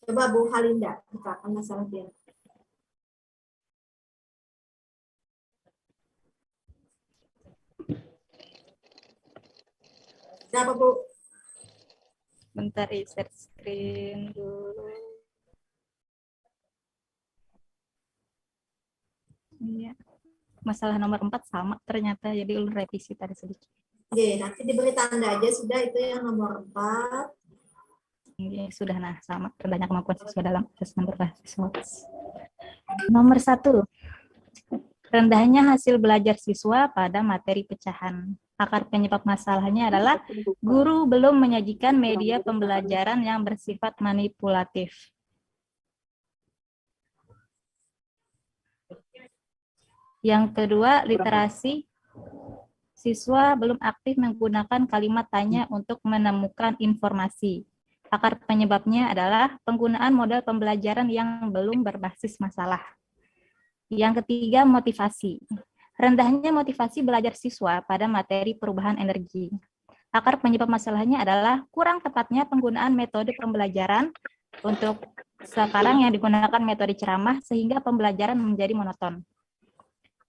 C: Coba Bu Halinda, bukakan masalah dia. Siapa Bu?
F: Bentar, share screen dulu. Iya. Masalah nomor 4 sama ternyata, jadi ulun revisi tadi sedikit.
C: Oke, nanti diberi tanda aja sudah itu yang nomor 4.
F: Oke, sudah sama rendahnya kemampuan siswa dalam asesmen berbasis HOTS. Nomor 1. Rendahnya hasil belajar siswa pada materi pecahan. Akar penyebab masalahnya adalah guru belum menyajikan media pembelajaran yang bersifat manipulatif. Yang kedua, literasi. Siswa belum aktif menggunakan kalimat tanya untuk menemukan informasi. Akar penyebabnya adalah penggunaan model pembelajaran yang belum berbasis masalah. Yang ketiga, motivasi. Rendahnya motivasi belajar siswa pada materi perubahan energi. Akar penyebab masalahnya adalah kurang tepatnya penggunaan metode pembelajaran. Untuk sekarang yang digunakan metode ceramah sehingga pembelajaran menjadi monoton.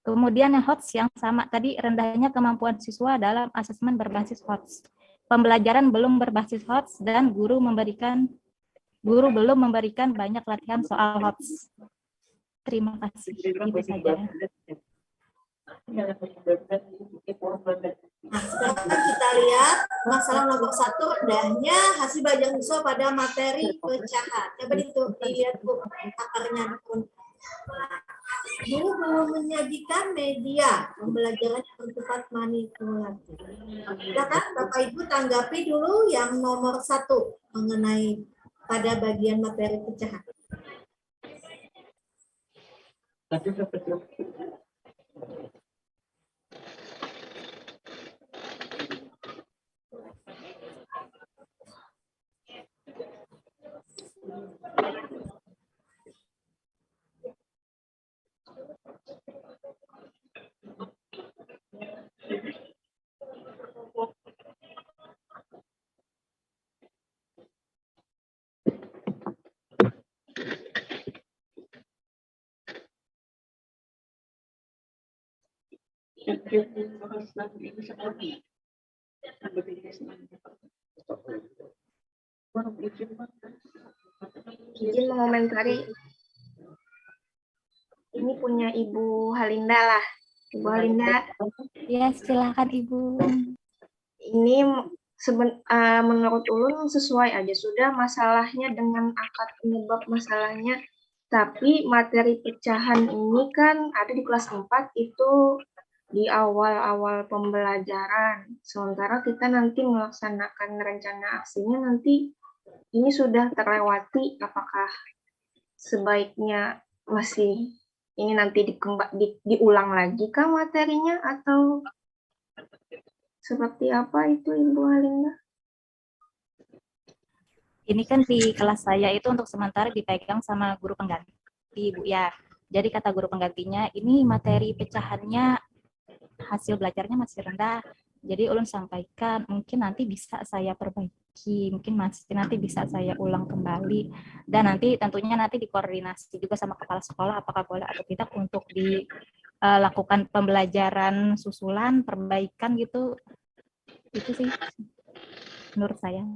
F: Kemudian yang HOTS yang sama tadi, rendahnya kemampuan siswa dalam asesmen berbasis HOTS. Pembelajaran belum berbasis HOTS dan guru belum memberikan banyak latihan soal HOTS. Terima kasih. Itu saja.
C: Nah, sekarang kita lihat masalah nomor 1, rendahnya hasil belajar siswa pada materi pecahan. Coba dilihat Bu, akarnya. Guru belum menyajikan media pembelajaran yang bersifat manipulatif. Silakan Bapak Ibu tanggapi dulu yang nomor 1 mengenai pada bagian materi pecahan.
D: Izin mengomentari. Ini punya Ibu Halinda lah. Ibu Halinda.
F: Ya, silakan Ibu.
D: Ini menurut ulun sesuai aja sudah masalahnya dengan akar penyebab masalahnya. Tapi materi pecahan ini kan ada di kelas 4 itu di awal-awal pembelajaran. Sementara kita nanti melaksanakan rencana aksinya nanti ini sudah terlewati, apakah sebaiknya masih ini nanti diulang lagi kah materinya atau seperti apa itu Ibu Halinda?
F: Ini kan di kelas saya itu untuk sementara dipegang sama guru pengganti, Bu ya. Jadi kata guru penggantinya, ini materi pecahannya hasil belajarnya masih rendah. Jadi ulun sampaikan, mungkin nanti bisa saya perbaiki, mungkin masih nanti bisa saya ulang kembali. Dan nanti tentunya nanti dikoordinasi juga sama kepala sekolah apakah boleh atau tidak untuk dilakukan pembelajaran susulan, perbaikan gitu. Itu sih menurut saya.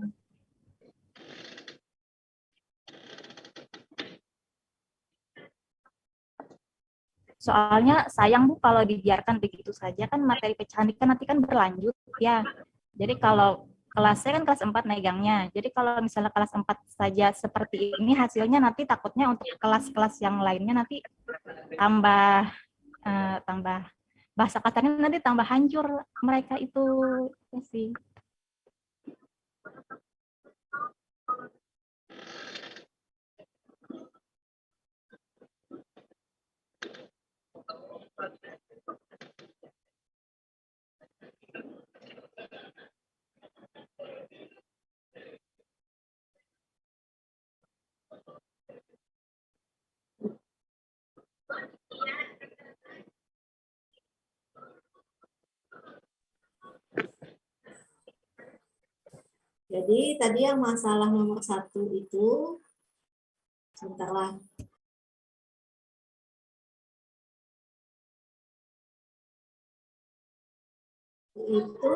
F: Soalnya sayang Bu kalau dibiarkan begitu saja kan materi pecahan kan nanti kan berlanjut ya. Jadi kalau kelasnya kan kelas 4 megangnya. Jadi kalau misalnya kelas 4 saja seperti ini hasilnya nanti takutnya untuk kelas-kelas yang lainnya nanti tambah tambah bahasa kasarnya nanti tambah hancur mereka itu ya sih.
C: Jadi tadi yang masalah nomor 1 itu, sebentarlah.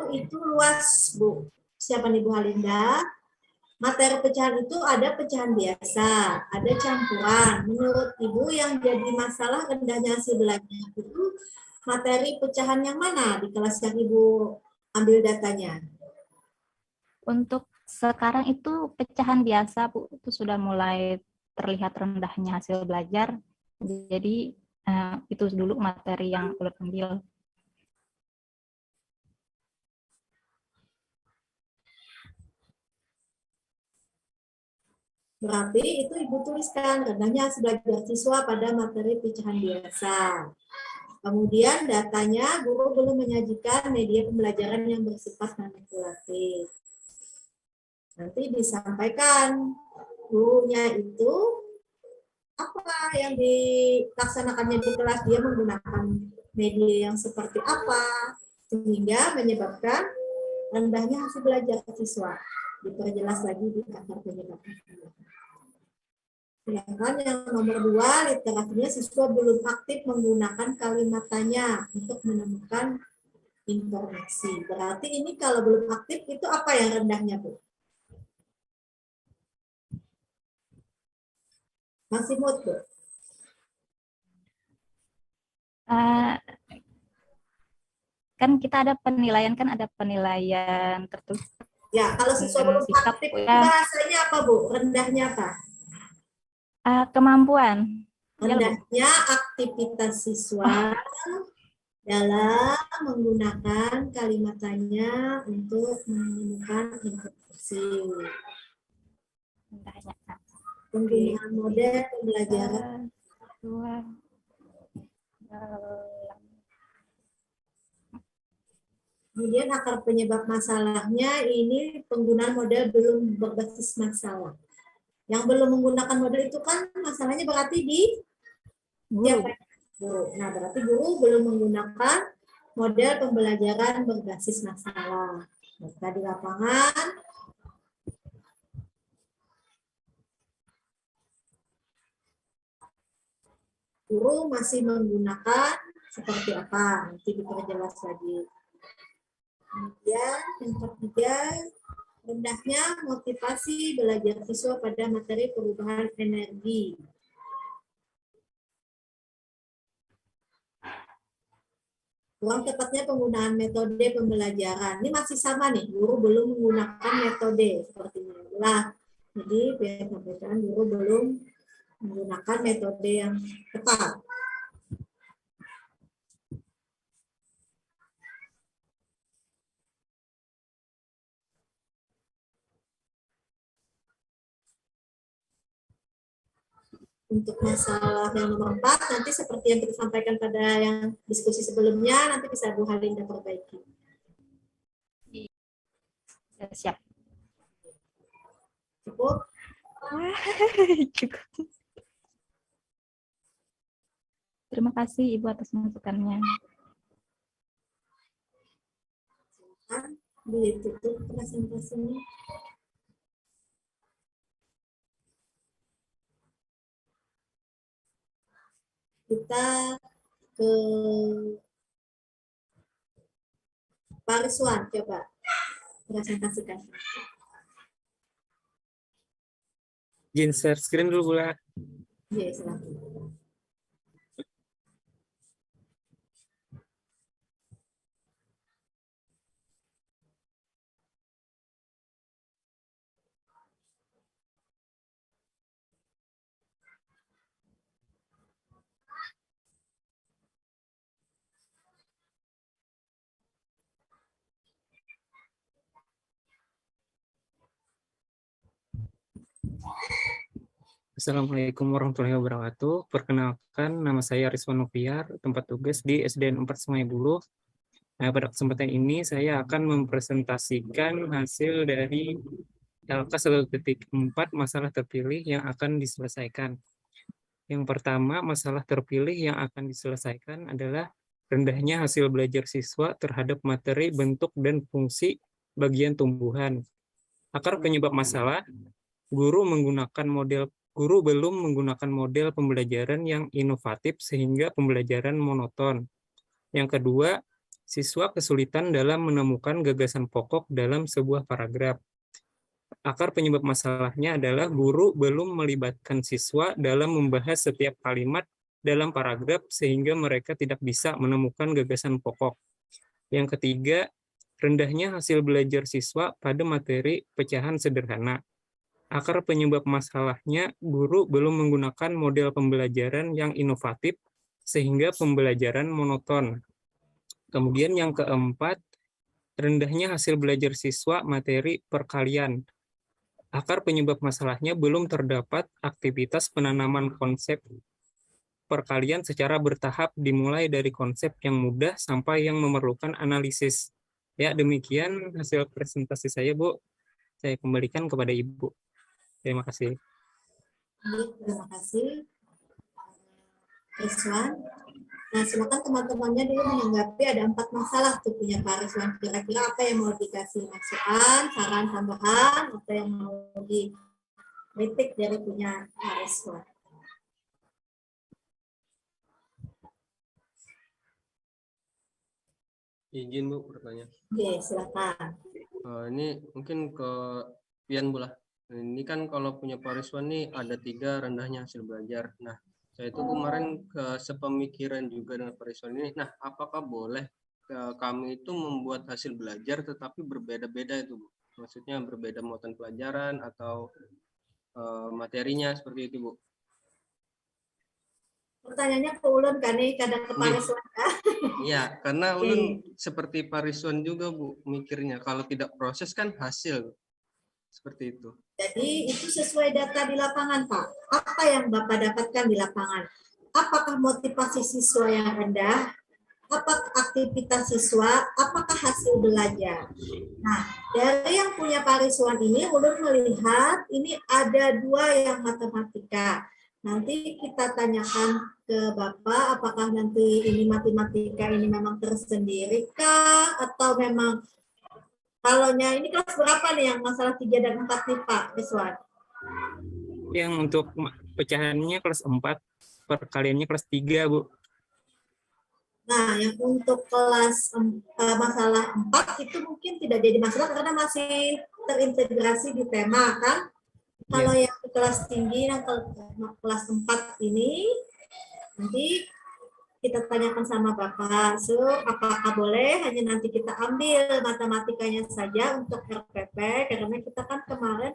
C: Itu luas, Bu. Siapa nih Bu Halinda? Materi pecahan itu ada pecahan biasa, ada campuran. Menurut Ibu yang jadi masalah rendahnya hasil belajar itu materi pecahan yang mana di kelas yang Ibu ambil datanya?
F: Untuk sekarang itu pecahan biasa Bu, itu sudah mulai terlihat rendahnya hasil belajar. Jadi itu dulu materi yang ulun ambil.
C: Berarti itu Ibu tuliskan rendahnya hasil belajar siswa pada materi pecahan biasa. Kemudian datanya guru belum menyajikan media pembelajaran yang bersifat manipulatif. Nanti disampaikan gurunya itu apa yang dilaksanakannya di kelas, dia menggunakan media yang seperti apa sehingga menyebabkan rendahnya hasil belajar siswa. Diperjelas lagi di akar penyebab. Sedangkan yang nomor 2, literasinya siswa belum aktif menggunakan kalimat tanya untuk menemukan informasi. Berarti ini kalau belum aktif itu apa yang rendahnya, Bu? Masih mood, Bu?
F: Kan kita ada penilaian tertulis.
C: Ya, kalau siswa belum aktif
F: ya.
C: bahasanya apa, Bu? Rendahnya apa?
F: Kemampuan.
C: Rendahnya aktivitas siswa dalam menggunakan kalimat tanya untuk menemukan informasi. Penggunaan model pembelajaran. Kemudian akar penyebab masalahnya ini penggunaan model belum berbasis masalah. Yang belum menggunakan model itu kan masalahnya berarti di siapa? Guru. Nah, berarti guru belum menggunakan model pembelajaran berbasis masalah. Kita di lapangan guru masih menggunakan seperti apa? Nanti diperjelas lagi. Kemudian yang ketiga, rendahnya motivasi belajar siswa pada materi perubahan energi. Kurang tepatnya penggunaan metode pembelajaran. Ini masih sama nih, guru belum menggunakan metode seperti ini. Jadi biar sampaikan guru belum menggunakan metode yang tepat. Untuk masalah yang nomor 4, nanti seperti yang kita sampaikan pada yang diskusi sebelumnya, nanti bisa Bu Halinda perbaiki.
F: Siap.
C: Cukup?
F: Cukup. Terima kasih Ibu atas masukannya.
C: Ditutup presentasinya. Kita ke Pak Rizwan, coba presentasikan.
A: Izin share screen dulu, Bu.
C: Iya, silakan.
A: Assalamualaikum warahmatullahi wabarakatuh. Perkenalkan, nama saya Rizwan Noviar, tempat tugas di SDN 4 Sungai Buloh. Nah, pada kesempatan ini saya akan mempresentasikan hasil dari LK 1.4 masalah terpilih yang akan diselesaikan. Yang pertama, masalah terpilih yang akan diselesaikan adalah rendahnya hasil belajar siswa terhadap materi, bentuk, dan fungsi bagian tumbuhan. Akar penyebab masalah, guru belum menggunakan model pembelajaran yang inovatif sehingga pembelajaran monoton. Yang kedua, siswa kesulitan dalam menemukan gagasan pokok dalam sebuah paragraf. Akar penyebab masalahnya adalah guru belum melibatkan siswa dalam membahas setiap kalimat dalam paragraf sehingga mereka tidak bisa menemukan gagasan pokok. Yang ketiga, rendahnya hasil belajar siswa pada materi pecahan sederhana. Akar penyebab masalahnya, guru belum menggunakan model pembelajaran yang inovatif sehingga pembelajaran monoton. Kemudian yang keempat, rendahnya hasil belajar siswa materi perkalian. Akar penyebab masalahnya belum terdapat aktivitas penanaman konsep perkalian secara bertahap dimulai dari konsep yang mudah sampai yang memerlukan analisis. Ya, demikian hasil presentasi saya, Bu. Saya kembalikan kepada Ibu. Terima kasih.
C: Terima kasih, Rizwan. Nah, silakan teman-temannya dulu menanggapi, ada 4 masalah tuh punya Pak Rizwan. Kira-kira apa yang mau dikasih masukan, saran tambahan, apa yang mau dikritik dari punya Pak Rizwan.
B: Izin Bu bertanya.
C: Oke, silakan.
B: Ini mungkin ke Pian Bu lah. Ini kan kalau punya Pak Rizwan nih ada 3 rendahnya hasil belajar. Nah, saya itu kemarin sepemikiran juga dengan Pak Rizwan ini. Nah, apakah boleh kami itu membuat hasil belajar tetapi berbeda-beda itu Bu? Maksudnya berbeda muatan pelajaran atau materinya seperti itu Bu?
C: Pertanyaannya ke Ulun kan nih, kadang ke Pak Rizwan kan?
B: Iya, karena Ulun seperti Pak Rizwan juga Bu mikirnya. Kalau tidak proses kan hasil. Seperti itu.
C: Jadi itu sesuai data di lapangan, Pak. Apa yang Bapak dapatkan di lapangan? Apakah motivasi siswa yang rendah? Apakah aktivitas siswa? Apakah hasil belajar? Nah, dari yang punya Pak Rizwan ini, ulun melihat ini ada 2 yang matematika. Nanti kita tanyakan ke Bapak, apakah nanti ini matematika ini memang tersendiri kah? Atau memang kalaunya ini kelas berapa nih yang masalah 3 dan 4 nih Pak Rizwan?
A: Yang untuk pecahannya kelas 4, perkaliannya kelas 3, Bu.
C: Nah, yang untuk kelas masalah 4 itu mungkin tidak jadi masalah karena masih terintegrasi di tema kan. Kalau yang di kelas tinggi, yang kelas 4 ini, nanti kita tanyakan sama Bapak, so apakah boleh hanya nanti kita ambil matematikanya saja untuk RPP, karena kita kan kemarin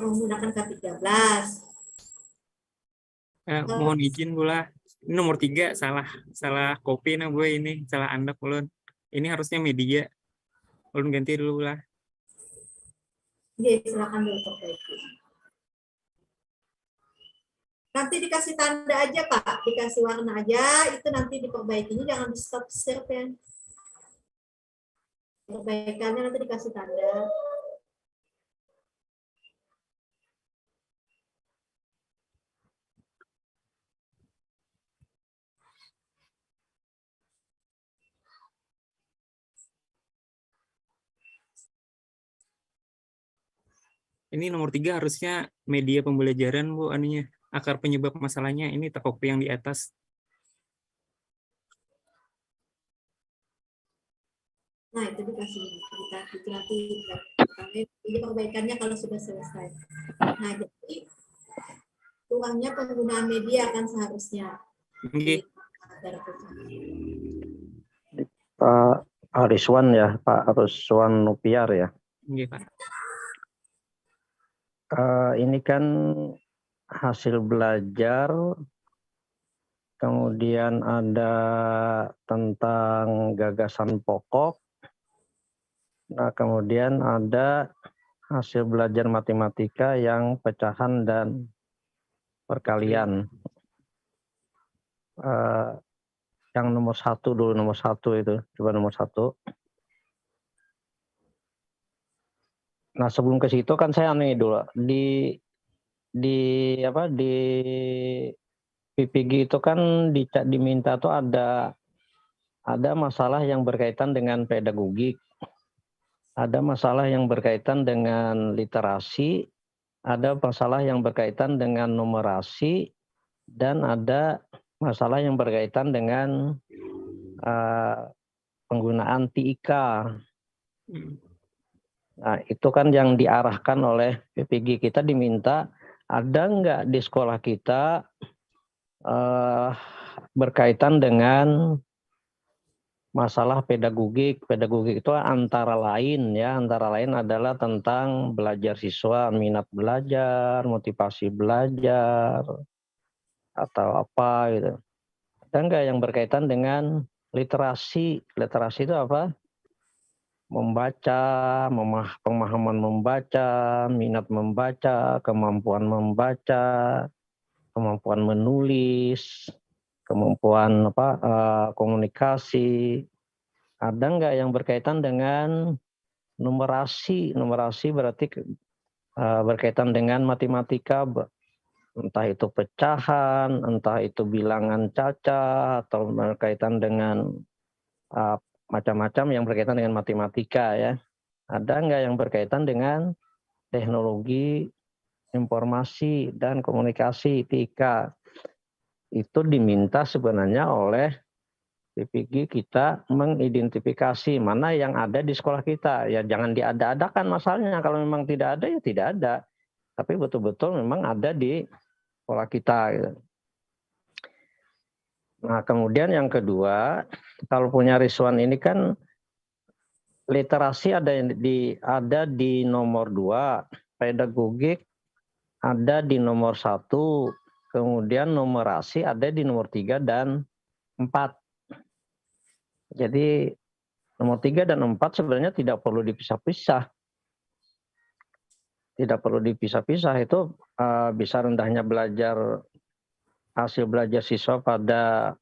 C: menggunakan K13.
A: Mohon izin pula, ini nomor 3 salah copy nah gue ini, salah andap ulun. Ini harusnya media. Ulun ganti dulu lah.
C: Oke, silakan dulu perbaiki. Nanti dikasih tanda aja Kak, dikasih warna aja, itu nanti diperbaikinya jangan di stop share ya. Perbaikannya nanti dikasih tanda.
A: Ini nomor 3 harusnya media pembelajaran, Bu, anunya. Akar penyebab masalahnya ini Tokopedia yang di atas.
C: Nah, itu dikasih itu nanti ini perbaikannya kalau sudah selesai. Nah, jadi kurangnya penggunaan media kan seharusnya.
A: Oke.
E: Pak Rizwan ya, Pak Rizwan Nupiar ya.
A: Oke, Pak.
E: Ini kan hasil belajar, kemudian ada tentang gagasan pokok, nah kemudian ada hasil belajar matematika yang pecahan dan perkalian. Yang nomor 1 dulu, nomor 1 itu, coba nomor 1. Nah sebelum ke situ kan saya nih dulu di PPG itu kan diminta tuh ada masalah yang berkaitan dengan pedagogik, ada masalah yang berkaitan dengan literasi, ada masalah yang berkaitan dengan numerasi, dan ada masalah yang berkaitan dengan penggunaan TIK. Nah, itu kan yang diarahkan oleh PPG. Kita diminta, ada nggak di sekolah kita berkaitan dengan masalah pedagogik. Pedagogik itu antara lain adalah tentang belajar siswa, minat belajar, motivasi belajar, atau apa gitu. Ada nggak yang berkaitan dengan literasi? Literasi itu apa? Membaca, pemahaman membaca, minat membaca, kemampuan membaca, kemampuan menulis, kemampuan komunikasi. Ada nggak yang berkaitan dengan numerasi? Numerasi berarti berkaitan dengan matematika, entah itu pecahan, entah itu bilangan cacah, atau berkaitan dengan macam-macam yang berkaitan dengan matematika ya. Ada nggak yang berkaitan dengan teknologi informasi dan komunikasi TIK? Itu diminta sebenarnya oleh PPG kita mengidentifikasi mana yang ada di sekolah kita. Ya jangan diada-adakan masalahnya. Kalau memang tidak ada ya tidak ada. Tapi betul-betul memang ada di sekolah kita. Gitu. Nah kemudian yang kedua, kalau punya Rizwan ini kan literasi ada di nomor 2, pedagogik ada di nomor 1, kemudian numerasi ada di nomor 3 dan 4. Jadi nomor 3 dan 4 sebenarnya tidak perlu dipisah-pisah. Tidak perlu dipisah-pisah, itu bisa rendahnya hasil belajar siswa pada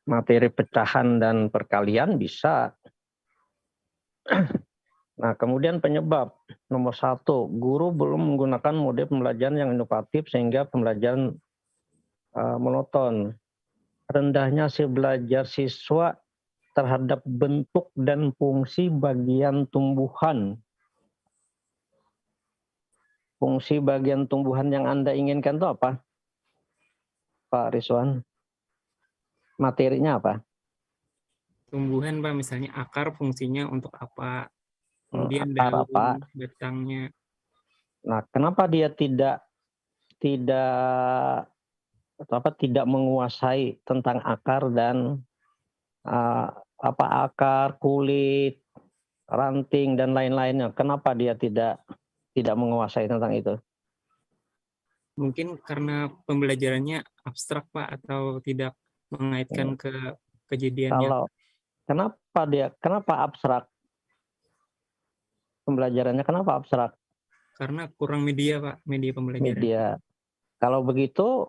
E: materi pecahan dan perkalian bisa. Nah, kemudian penyebab nomor 1, guru belum menggunakan mode pembelajaran yang inovatif sehingga pembelajaran monoton. Rendahnya hasil belajar siswa terhadap bentuk dan fungsi bagian tumbuhan. Fungsi bagian tumbuhan yang Anda inginkan itu apa, Pak Rizwan? Materinya apa?
A: Tumbuhan, Pak, misalnya akar fungsinya untuk apa? Kemudian
E: Akar
A: daun,
E: apa?
A: batangnya.
E: Nah, kenapa dia tidak menguasai tentang akar dan akar, kulit, ranting dan lain-lainnya? Kenapa dia tidak menguasai tentang itu?
A: Mungkin karena pembelajarannya abstrak, Pak, atau tidak mengaitkan ke kejadiannya.
E: Kenapa abstrak? Pembelajarannya kenapa abstrak?
A: Karena kurang media, Pak, media pembelajaran.
E: Media. Kalau begitu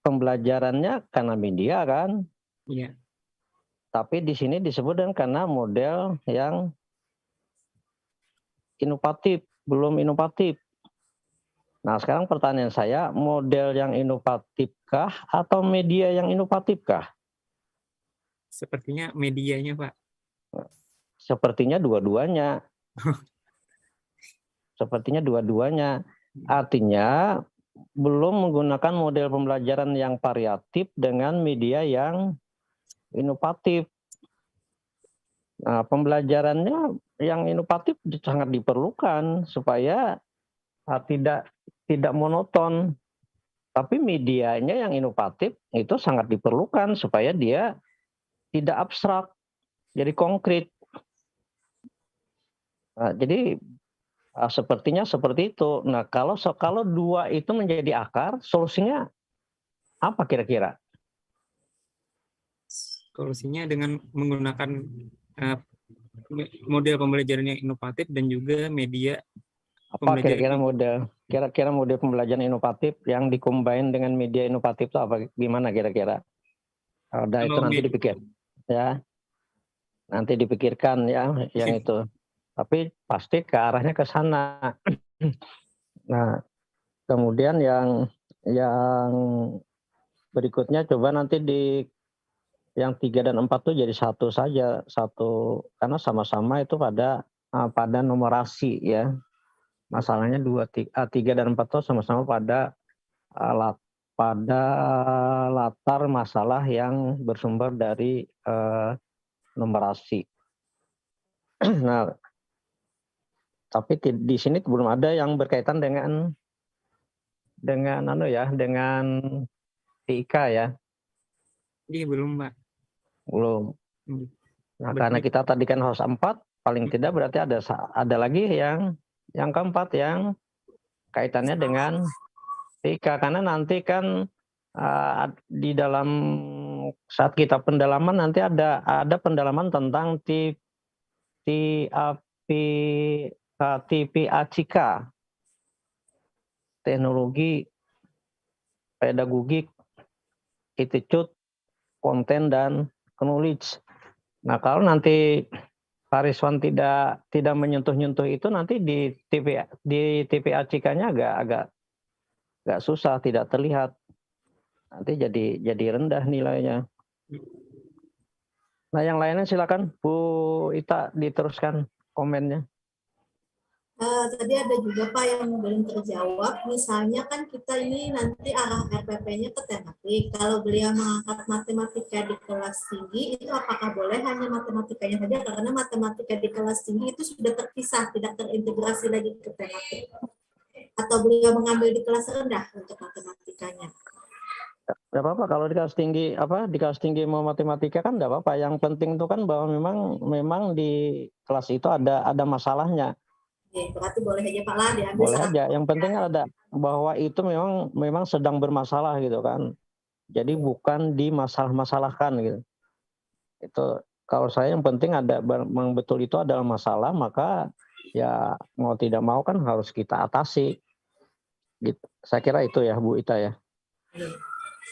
E: pembelajarannya karena media kan,
A: Iya.
E: tapi di sini disebutkan karena model yang inovatif, belum inovatif. Nah, sekarang pertanyaan saya, model yang inovatifkah atau media yang inovatifkah?
A: Sepertinya medianya, Pak.
E: Sepertinya dua-duanya. Sepertinya dua-duanya. Artinya belum menggunakan model pembelajaran yang variatif dengan media yang inovatif. Nah, pembelajarannya yang inovatif sangat diperlukan supaya tidak monoton. Tapi medianya yang inovatif itu sangat diperlukan supaya dia tidak abstrak, jadi konkret. Nah, jadi sepertinya seperti itu. Nah, kalau dua itu menjadi akar, solusinya apa kira-kira?
A: Solusinya dengan menggunakan model pembelajaran yang inovatif dan juga media
E: Apa kira-kira model pembelajaran inovatif yang dikombin dengan media inovatif itu apa? Gimana kira-kira? Udah itu nanti dipikir, ya. Nanti dipikirkan ya, yang itu. Tapi pasti ke arahnya ke sana. Nah, kemudian yang berikutnya coba nanti di yang 3 dan 4 tuh jadi satu saja, karena sama-sama itu pada numerasi ya. Masalahnya 3 dan 4 tuh sama-sama pada latar masalah yang bersumber dari numerasi. Nah, tapi di sini belum ada yang berkaitan dengan TIK ya.
A: Iya, belum, Pak.
E: Belum. Nah, karena kita tadi kan harus 4, paling tidak berarti ada lagi yang keempat yang kaitannya dengan TIK, karena nanti kan di dalam saat kita pendalaman nanti ada pendalaman tentang TPACK, teknologi, pedagogik, attitude, konten, dan knowledge. Nah, kalau nanti Pak Rizwan tidak menyentuh-nyentuh itu, nanti di TPACK-nya agak susah, tidak terlihat. Nanti jadi rendah nilainya. Nah, yang lainnya silakan Bu Ita diteruskan komennya.
C: Tadi ada juga Pak yang belum terjawab, misalnya kan kita ini nanti arah RPP-nya ke tematik. Kalau beliau mengangkat matematika di kelas tinggi, itu apakah boleh hanya matematikanya saja? Karena matematika di kelas tinggi itu sudah terpisah, tidak terintegrasi lagi ke tematik. Atau beliau mengambil di kelas rendah untuk matematikanya?
E: Tidak apa-apa kalau di kelas tinggi mau matematika kan tidak apa-apa. Yang penting itu kan bahwa memang di kelas itu ada masalahnya.
C: Berarti boleh aja Pak lah diambil.
E: Boleh aja. Yang penting ada bahwa itu memang sedang bermasalah gitu kan. Jadi bukan dimasalah-masalahkan gitu. Itu kalau saya yang penting memang betul itu adalah masalah, maka ya mau tidak mau kan harus kita atasi. Gitu. Saya kira itu ya Bu Ita ya.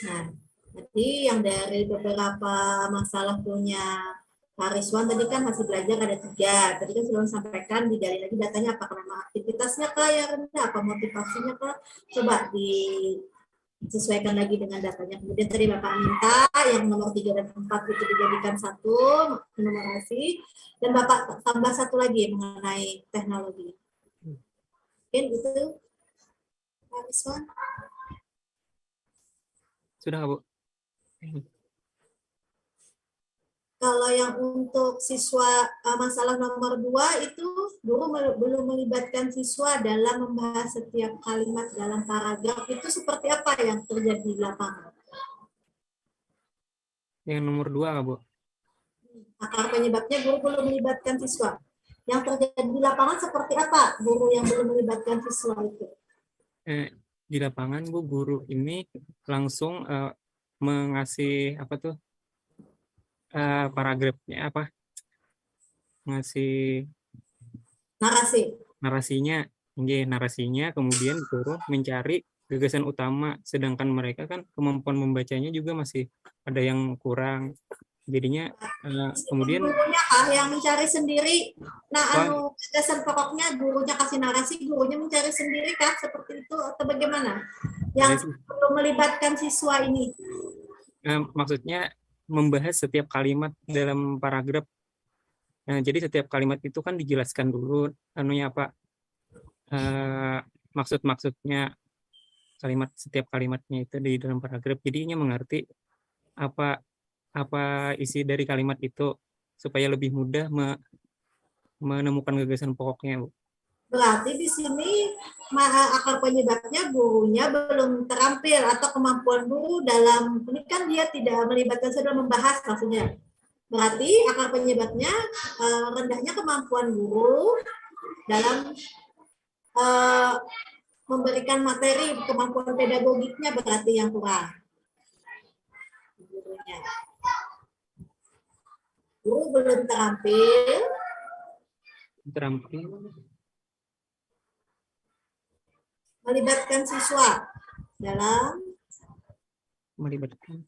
C: Nah, tadi yang dari beberapa masalah punya Pak Rizwan tadi kan hasil belajar ada 3. Tadi kan sudah sampaikan, digali lagi datanya apakah nama aktivitasnya kah yang rendah, apa motivasinya kah, coba disesuaikan lagi dengan datanya. Kemudian tadi Bapak minta yang nomor 3 dan 4 itu dijadikan satu numerasi, dan Bapak tambah satu lagi mengenai teknologi. Mungkin itu Pak Rizwan.
A: Sudah, Bu.
C: Kalau yang untuk siswa masalah nomor 2 itu guru belum melibatkan siswa dalam membahas setiap kalimat dalam paragraf, itu seperti apa yang terjadi di lapangan?
A: Yang nomor 2, Bu.
C: Akar penyebabnya guru belum melibatkan siswa. Yang terjadi di lapangan seperti apa guru yang belum melibatkan siswa itu?
A: Di lapangan, Bu, guru ini langsung mengasih paragrafnya ngasih
C: narasinya
A: narasinya kemudian disuruh mencari gagasan utama, sedangkan mereka kan kemampuan membacanya juga masih ada yang kurang. Jadinya kemudian
C: gurunya yang mencari sendiri. Nah,
A: Wah.
C: gagasan pokoknya gurunya kasih narasi, gurunya mencari sendiri kah seperti itu atau bagaimana? Yang perlu melibatkan siswa ini.
A: Maksudnya membahas setiap kalimat dalam paragraf. Nah, jadi setiap kalimat itu kan dijelaskan dulu anunya apa, maksud-maksudnya setiap kalimatnya itu di dalam paragraf. Jadinya mengerti apa isi dari kalimat itu supaya lebih mudah menemukan gagasan pokoknya, Bu.
C: Berarti di sini akar penyebabnya gurunya belum terampil atau kemampuan guru dalam ini kan dia tidak melibatkan saya dalam membahas maksudnya. Berarti akar penyebabnya rendahnya kemampuan guru dalam memberikan materi, kemampuan pedagogiknya berarti yang kurang. Guru belum terampil melibatkan siswa dalam memberikan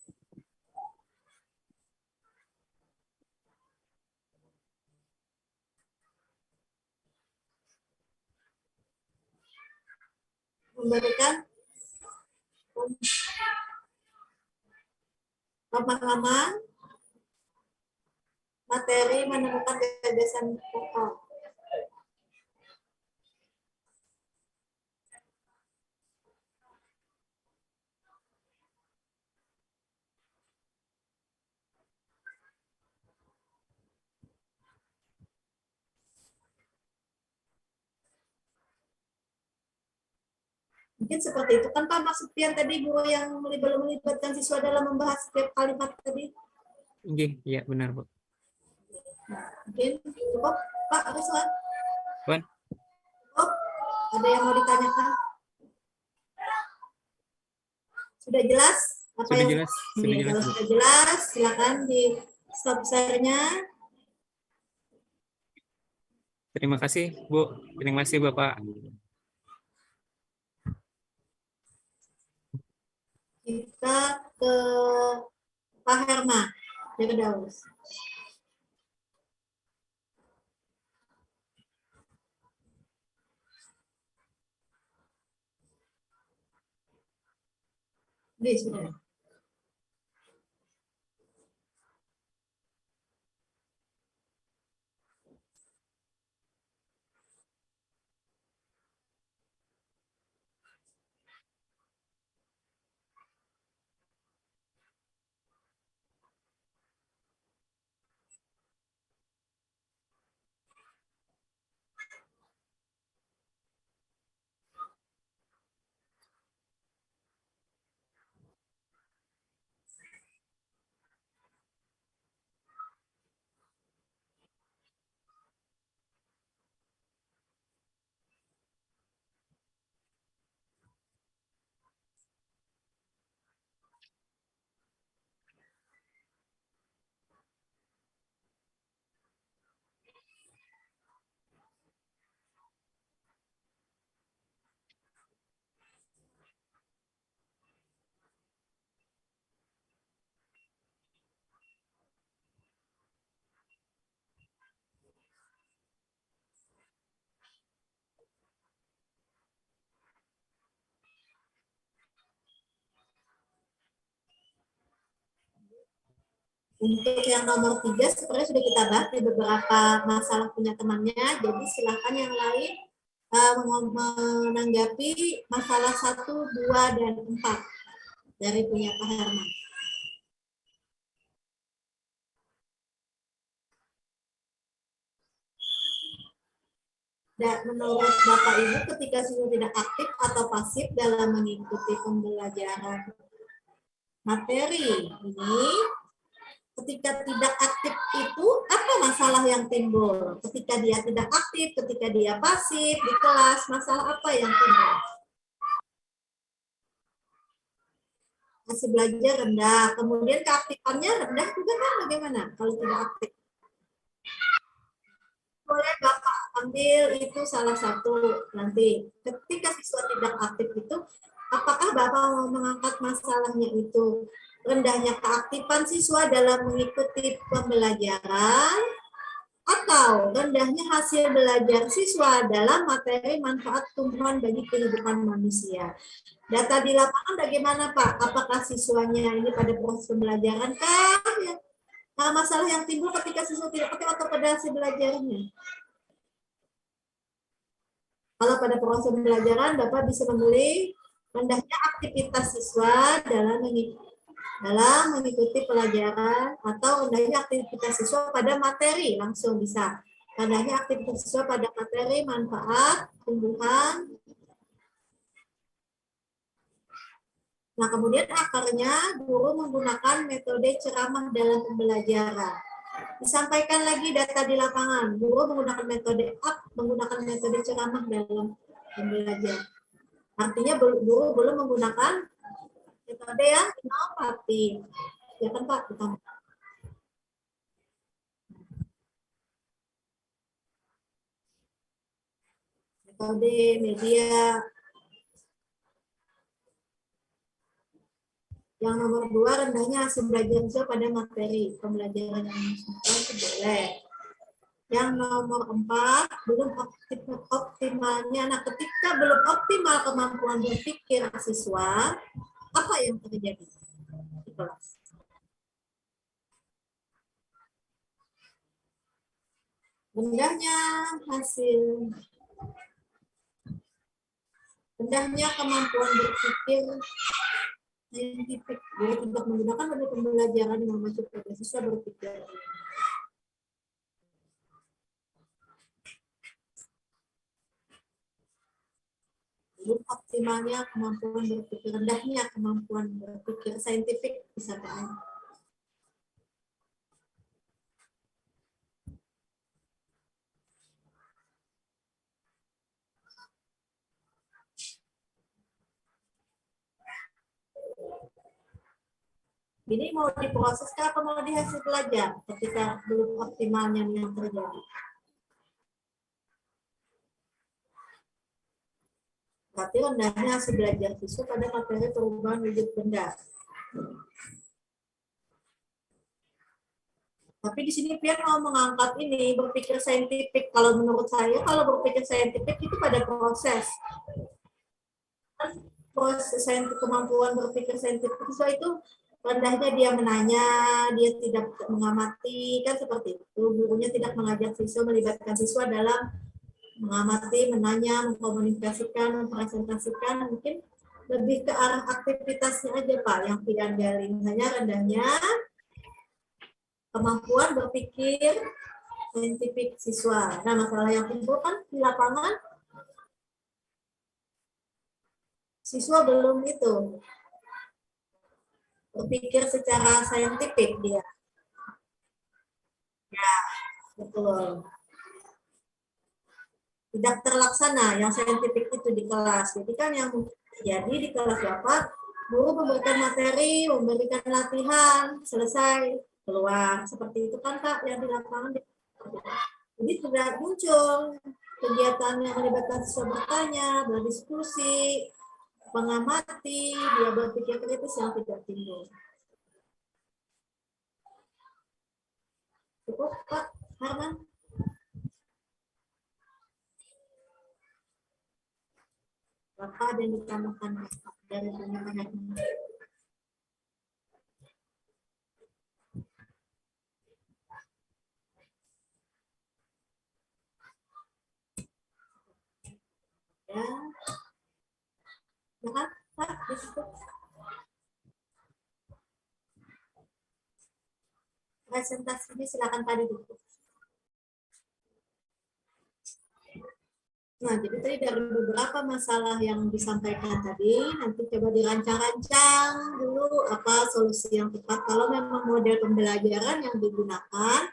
C: pemahaman materi menemukan gagasan pokok. Mungkin seperti itu kan Pak maksudnya tadi guru yang belum melibatkan siswa dalam membahas setiap kalimat tadi.
A: Iya benar, Bu.
C: Mungkin cukup Pak Rizwan.
A: Cukup.
C: Ada yang mau ditanyakan? Sudah jelas?
A: Sudah jelas.
C: Kalau sudah jelas, silakan di stop share-nya.
A: Terima kasih, Bu. Terima kasih, Bapak.
C: Kita ke Pak Herma, Firdaus. Sudah. Untuk yang nomor 3 sebenarnya sudah kita bahas di beberapa masalah punya temannya, jadi silakan yang lain menanggapi masalah 1, 2, dan 4 dari punya Pak Herman. Dan menurut Bapak Ibu, ketika siswa tidak aktif atau pasif dalam mengikuti pembelajaran materi ini, ketika tidak aktif itu apa masalah yang timbul? Ketika dia tidak aktif, ketika dia pasif di kelas, masalah apa yang timbul? Masih belajar rendah, kemudian keaktifannya rendah juga kan bagaimana kalau tidak aktif? Boleh Bapak ambil itu salah satu nanti. Ketika siswa tidak aktif itu, apakah Bapak mau mengangkat masalahnya itu rendahnya keaktifan siswa dalam mengikuti pembelajaran atau rendahnya hasil belajar siswa dalam materi manfaat tumbuhan bagi kehidupan manusia. Data di lapangan bagaimana Pak? Apakah siswanya ini pada proses pembelajaran kah? Ya. Masalah yang timbul ketika siswa tidak aktif atau pada hasil belajarnya? Kalau pada proses pembelajaran, Bapak bisa memilih rendahnya aktivitas siswa dalam mengikuti pelajaran atau rendahnya aktivitas siswa pada materi, langsung bisa. Rendahnya aktivitas siswa pada materi manfaat tumbuhan. Nah, kemudian akarnya guru menggunakan metode ceramah dalam pembelajaran. Disampaikan lagi data di lapangan, guru menggunakan metode ceramah dalam pembelajaran. Artinya guru belum menggunakan metode yang inovatif. Ya kan Pak? Metode media. Yang nomor 2, rendahnya hasil belajar siswa pada materi pembelajaran yang boleh. Yang nomor 4, belum optimalnya. Nah, ketika belum optimal kemampuan berpikir siswa, apa yang terjadi di kelas? Rendahnya kemampuan berpikir saintifik, jadi tidak menggunakan metode pembelajaran yang memacu pada siswa berpikir. Belum optimalnya kemampuan berpikir, rendahnya kemampuan berpikir saintifik bisa Pak. Ini mau diproses atau mau dihasil belajar ketika belum optimalnya yang terjadi? Berarti rendahnya hasil belajar siswa pada materi perubahan wujud benda. Tapi di sini Pian mau mengangkat ini berpikir saintifik. Kalau menurut saya, kalau berpikir saintifik itu pada proses. Proses kemampuan berpikir saintifik siswa itu rendahnya dia menanya, dia tidak mengamati, kan seperti itu. Gurunya tidak mengajak siswa, melibatkan siswa dalam mengamati, menanya, mengkomunikasikan, mempresentasikan, mungkin lebih ke arah aktivitasnya aja Pak, yang Pian gali. Hanya rendahnya kemampuan berpikir saintifik siswa. Nah, masalah yang timbul kan di lapangan, siswa belum itu berpikir secara saintifik dia. Ya, betul. Tidak terlaksana yang saintifik itu di kelas. Jadi kan yang terjadi di kelas Bapak, guru memberikan materi, memberikan latihan, selesai, keluar. Seperti itu kan Pak yang di lapangan. Jadi tidak muncul kegiatan yang melibatkan siswa bertanya, berdiskusi, mengamati, dia berpikir kritis yang tidak timbul. Cukup Pak Herman? Bapak ada yang ditambahkan dari penyampaian ini? Ya. Ya, Pak, disitu. Presentasinya silakan tadi dulu. Nah, jadi tadi dari beberapa masalah yang disampaikan tadi, nanti coba dirancang-rancang dulu apa solusi yang tepat. Kalau memang model pembelajaran yang digunakan,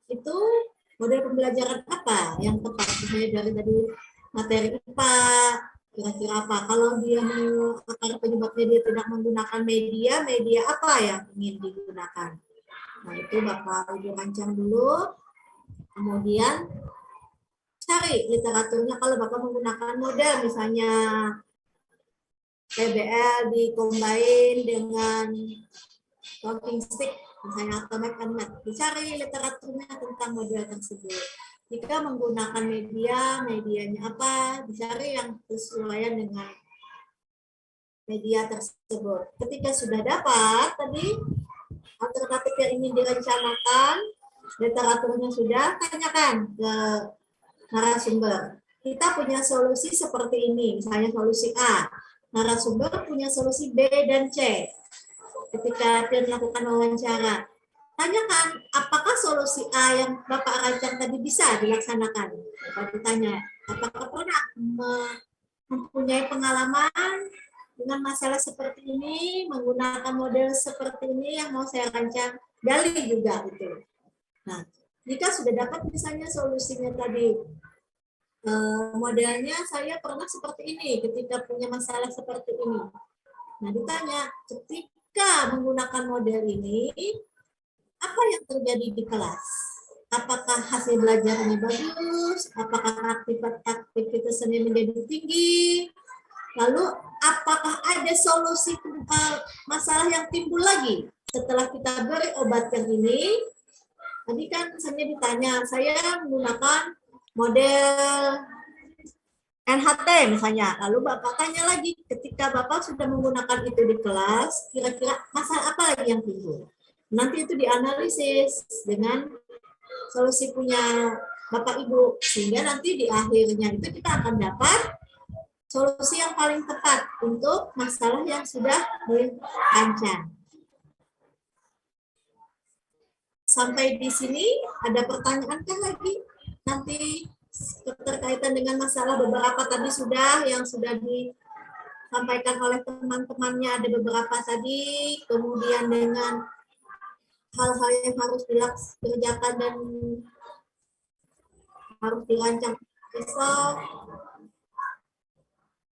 C: itu model pembelajaran apa yang tepat? Misalnya dari materi IPA, kira-kira apa? Kalau dia karena penyebabnya dia tidak menggunakan media apa yang ingin digunakan? Nah, itu Bapak Ibu rancang dulu. Kemudian cari literaturnya kalau Bapak menggunakan model misalnya PBL dicombine dengan talking stick misalnya atau mat, dicari literaturnya tentang model tersebut. Jika menggunakan medianya apa, dicari yang sesuai dengan media tersebut. Ketika sudah dapat tadi alternatif yang ingin direncanakan, literaturnya sudah, tanyakan ke narasumber. Kita punya solusi seperti ini, misalnya solusi A. Narasumber punya solusi B dan C. Ketika dia melakukan wawancara, tanyakan apakah solusi A yang Bapak rancang tadi bisa dilaksanakan. Bapak ditanya, apakah pernah mempunyai pengalaman dengan masalah seperti ini, menggunakan model seperti ini yang mau saya rancang, gali juga gitu. Nah, jika sudah dapat misalnya solusinya tadi, modelnya saya pernah seperti ini ketika punya masalah seperti ini. Nah, ditanya, ketika menggunakan model ini, apa yang terjadi di kelas? Apakah hasil belajarnya bagus? Apakah aktivitasnya menjadi tinggi? Lalu, apakah ada solusi masalah yang timbul lagi setelah kita beri obat yang ini? Tadi kan misalnya ditanya, saya menggunakan model NHT misalnya, lalu Bapak tanya lagi, ketika Bapak sudah menggunakan itu di kelas, kira-kira masalah apa lagi yang timbul? Nanti itu dianalisis dengan solusi punya Bapak Ibu, sehingga nanti di akhirnya itu kita akan dapat solusi yang paling tepat untuk masalah yang sudah dirancang. Sampai di sini ada pertanyaan kan lagi? Nanti terkaitan dengan masalah beberapa tadi yang sudah disampaikan oleh teman-temannya ada beberapa tadi, kemudian dengan hal-hal yang harus dikerjakan dan harus dirancang besok.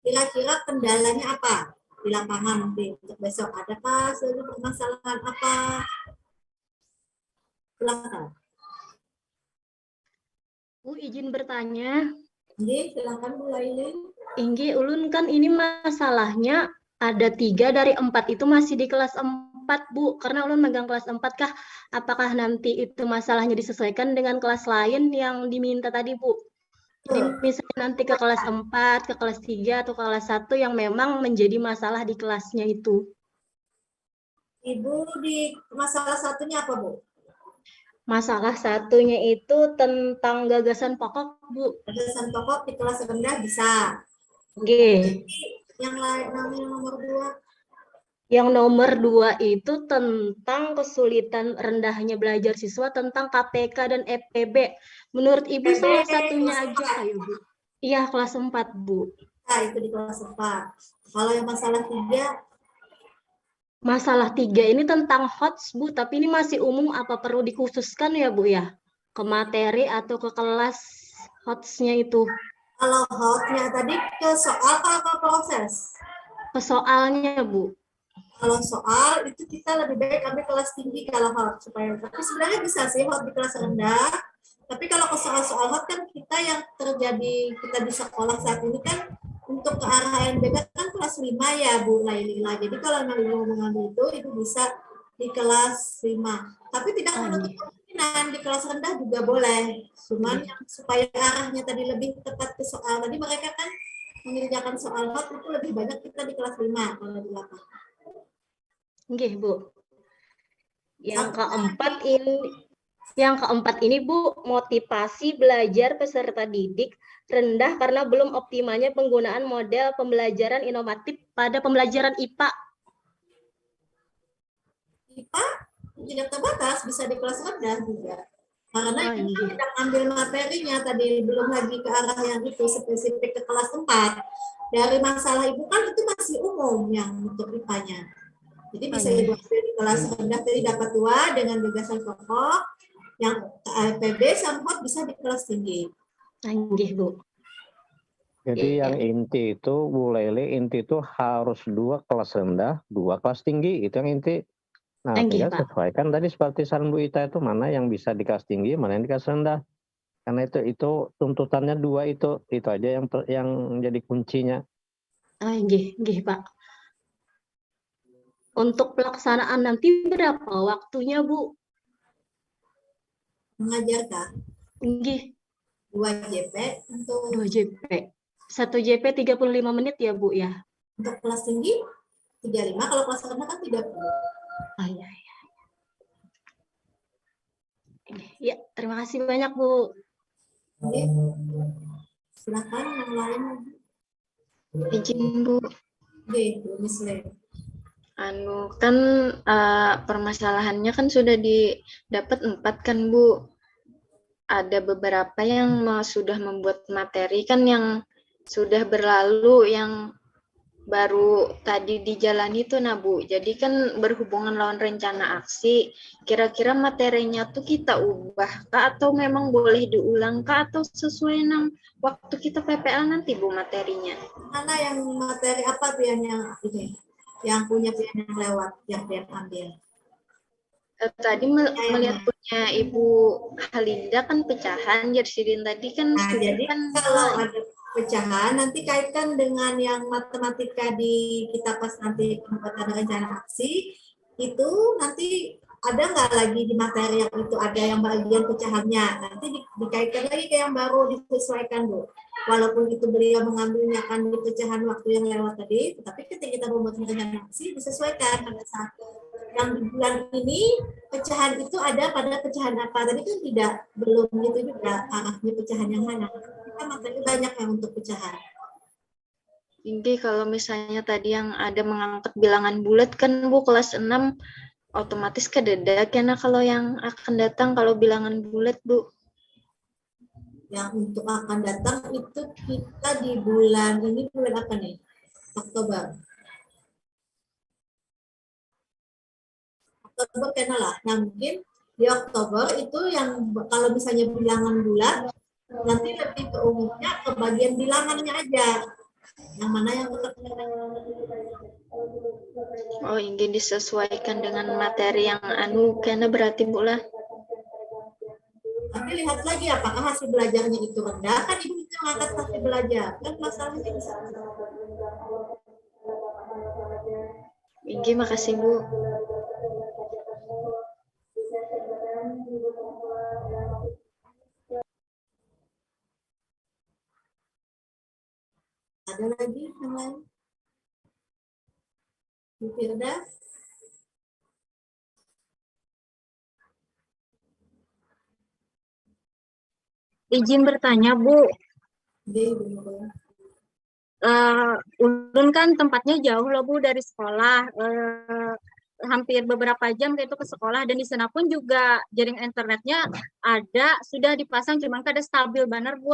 C: Kira-kira kendalanya apa di lapangan nanti untuk besok? Adakah seluruh permasalahan apa? Silakan.
K: Bu, izin bertanya.
C: Silakan Bu Laili.
K: Ulun kan ini masalahnya ada 3 dari 4 itu masih di kelas 4, Bu. Karena ulun megang kelas 4 kah? Apakah nanti itu masalahnya disesuaikan dengan kelas lain yang diminta tadi, Bu? Jadi misalnya nanti ke kelas 4, ke kelas 3, atau ke kelas 1 yang memang menjadi masalah di kelasnya itu.
C: Ibu di masalah satunya apa, Bu?
K: Masalah satunya itu tentang gagasan pokok, Bu.
C: Gagasan pokok di kelas rendah bisa.
K: Oke.
C: Yang lain, yang nomor 2?
K: Yang nomor 2 itu tentang kesulitan rendahnya belajar siswa tentang KPK dan EPB. Menurut Ibu salah satunya aja kayak Bu? Iya, kelas 4, Bu.
C: Nah, itu di kelas 4. Kalau yang masalah 3?
K: Masalah 3 ini tentang HOTS, Bu, tapi ini masih umum, apa perlu dikhususkan ya, Bu, ya? Ke materi atau ke kelas HOTS-nya itu?
C: Kalau HOTS-nya tadi ke soal apa proses?
K: Ke soalnya, Bu.
C: Kalau soal itu kita lebih baik ambil kelas tinggi kalau HOTS supaya, tapi sebenarnya bisa sih HOTS di kelas rendah. Tapi kalau ke soal-soal HOTS kan kita yang terjadi kita di sekolah saat ini kan untuk ke arah NBK kan kelas 5 ya Bu Lailila. Jadi kalau mau mengambil itu bisa di kelas 5. Tapi tidak menutup kemungkinan di kelas rendah juga boleh. Cuman supaya arahnya tadi lebih tepat ke soal. Tadi mereka kan mengerjakan soal HOTS itu lebih banyak kita di kelas 5 kalau di lapangan.
K: Oke, Bu. Yang keempat ini, Bu, motivasi belajar peserta didik rendah karena belum optimalnya penggunaan model pembelajaran inovatif pada pembelajaran IPA.
C: IPA tidak terbatas, bisa di kelas rendah juga. Karena kita tidak ambil materinya tadi, belum lagi ke arah yang itu spesifik ke kelas 4. Dari masalah Ibu kan itu masih umum yang untuk IPA-nya. Jadi bisa Ibu ambil di kelas rendah tadi dapat 2 dengan gagasan pokok, yang PB sama HOT bisa di kelas tinggi.
K: Anjih, Bu.
E: Jadi yang inti itu, Bu Lele, inti itu harus 2 kelas rendah, 2 kelas tinggi, itu yang inti. Nah, tinggal sesuaikan tadi seperti saran Bu Ita itu, mana yang bisa di kelas tinggi, mana yang di kelas rendah. Karena itu tuntutannya 2 itu aja yang jadi kuncinya.
K: Nggih, Pak. Untuk pelaksanaan nanti berapa waktunya, Bu?
C: Mengajar Kak?
K: Nggih.
C: 2 JP untuk
K: 2 JP. 1 JP 35 menit ya, Bu ya?
C: Untuk kelas tinggi 35, kalau kelas rendah kan 30.
K: Iya. Ya, terima kasih banyak, Bu.
C: Oke. Silakan yang lain.
H: Izin Bu.
C: Oke, Bu Misle.
H: Kan permasalahannya kan sudah didapat 4 kan Bu. Ada beberapa yang sudah membuat materi kan yang sudah berlalu, yang baru tadi dijalani tuh nah Bu. Jadi kan berhubungan lawan rencana aksi, kira-kira materinya tuh kita ubah kah atau memang boleh diulang kah atau sesuai nang waktu kita PPL nanti Bu materinya?
C: Mana yang materi apa tuh yang ini? Yang punya pilihan yang lewat, yang pian ambil?
H: Tadi melihat punya Ibu Halinda kan pecahan, Jersidin tadi kan
C: jadi
H: kan
C: kalau ada pecahan nanti kaitkan dengan yang matematika di kita pas nanti penempatan rencana aksi itu nanti ada nggak lagi di materi yang itu ada yang bagian pecahannya, nanti dikaitkan lagi ke yang baru, disesuaikan Bu. Walaupun itu beliau mengambilnya kan di pecahan waktu yang lewat tadi, tetapi ketika kita membuat rencana aksi disesuaikan pada saat yang di bulan ini pecahan itu ada pada pecahan apa tadi kan belum gitu juga arahnya pecahan yang mana, kita materi banyak yang untuk pecahan.
H: Ini kalau misalnya tadi yang ada mengangkat bilangan bulat kan Bu kelas 6 otomatis kededak ya kalau yang akan datang kalau bilangan bulat Bu.
C: Yang untuk akan datang itu kita di bulan ini bulan apa nih? Oktober kena lah. Nah mungkin di Oktober itu yang kalau misalnya bilangan bulat nanti lebih ke umumnya ke bagian bilangannya aja. Yang mana yang tetap
H: ingin disesuaikan dengan materi yang kena berarti Bu lah.
C: Tapi lihat lagi apakah hasil belajarnya itu rendah, kan Ibu bisa mengangkat hasil belajar, kan masalahnya bisa.
H: Inggi, makasih Bu.
C: Ada lagi yang lain? Bu Firda?
L: Izin bertanya, Bu. Ulun kan tempatnya jauh loh Bu dari sekolah, hampir beberapa jam kayak itu ke sekolah, dan di sana pun juga jaring internetnya ada, sudah dipasang, cuman kada stabil benar Bu.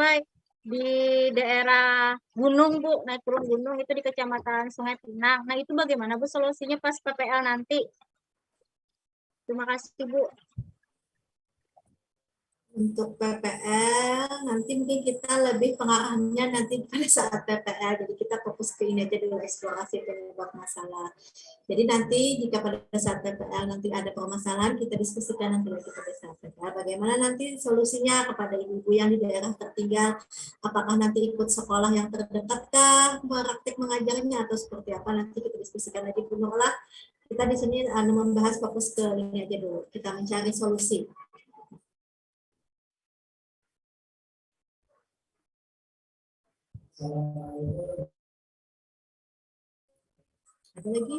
L: Di daerah gunung Bu, naik turun gunung itu di Kecamatan Sungai Pinang. Nah itu bagaimana Bu solusinya pas PPL nanti? Terima kasih Bu.
C: Untuk PPL nanti mungkin kita lebih pengarahannya nanti pada saat PPL, jadi kita fokus ke ini aja dulu, eksplorasi penyebab masalah. Jadi nanti jika pada saat PPL nanti ada permasalahan, kita diskusikan nanti lagi pada saat PPL bagaimana nanti solusinya kepada ibu-ibu yang di daerah tertinggal, apakah nanti ikut sekolah yang terdekat praktik mengajarnya atau seperti apa, nanti kita diskusikan lagi penuh lah. Kita di sini membahas fokus ke ini aja dulu, kita mencari solusi. Ada lagi?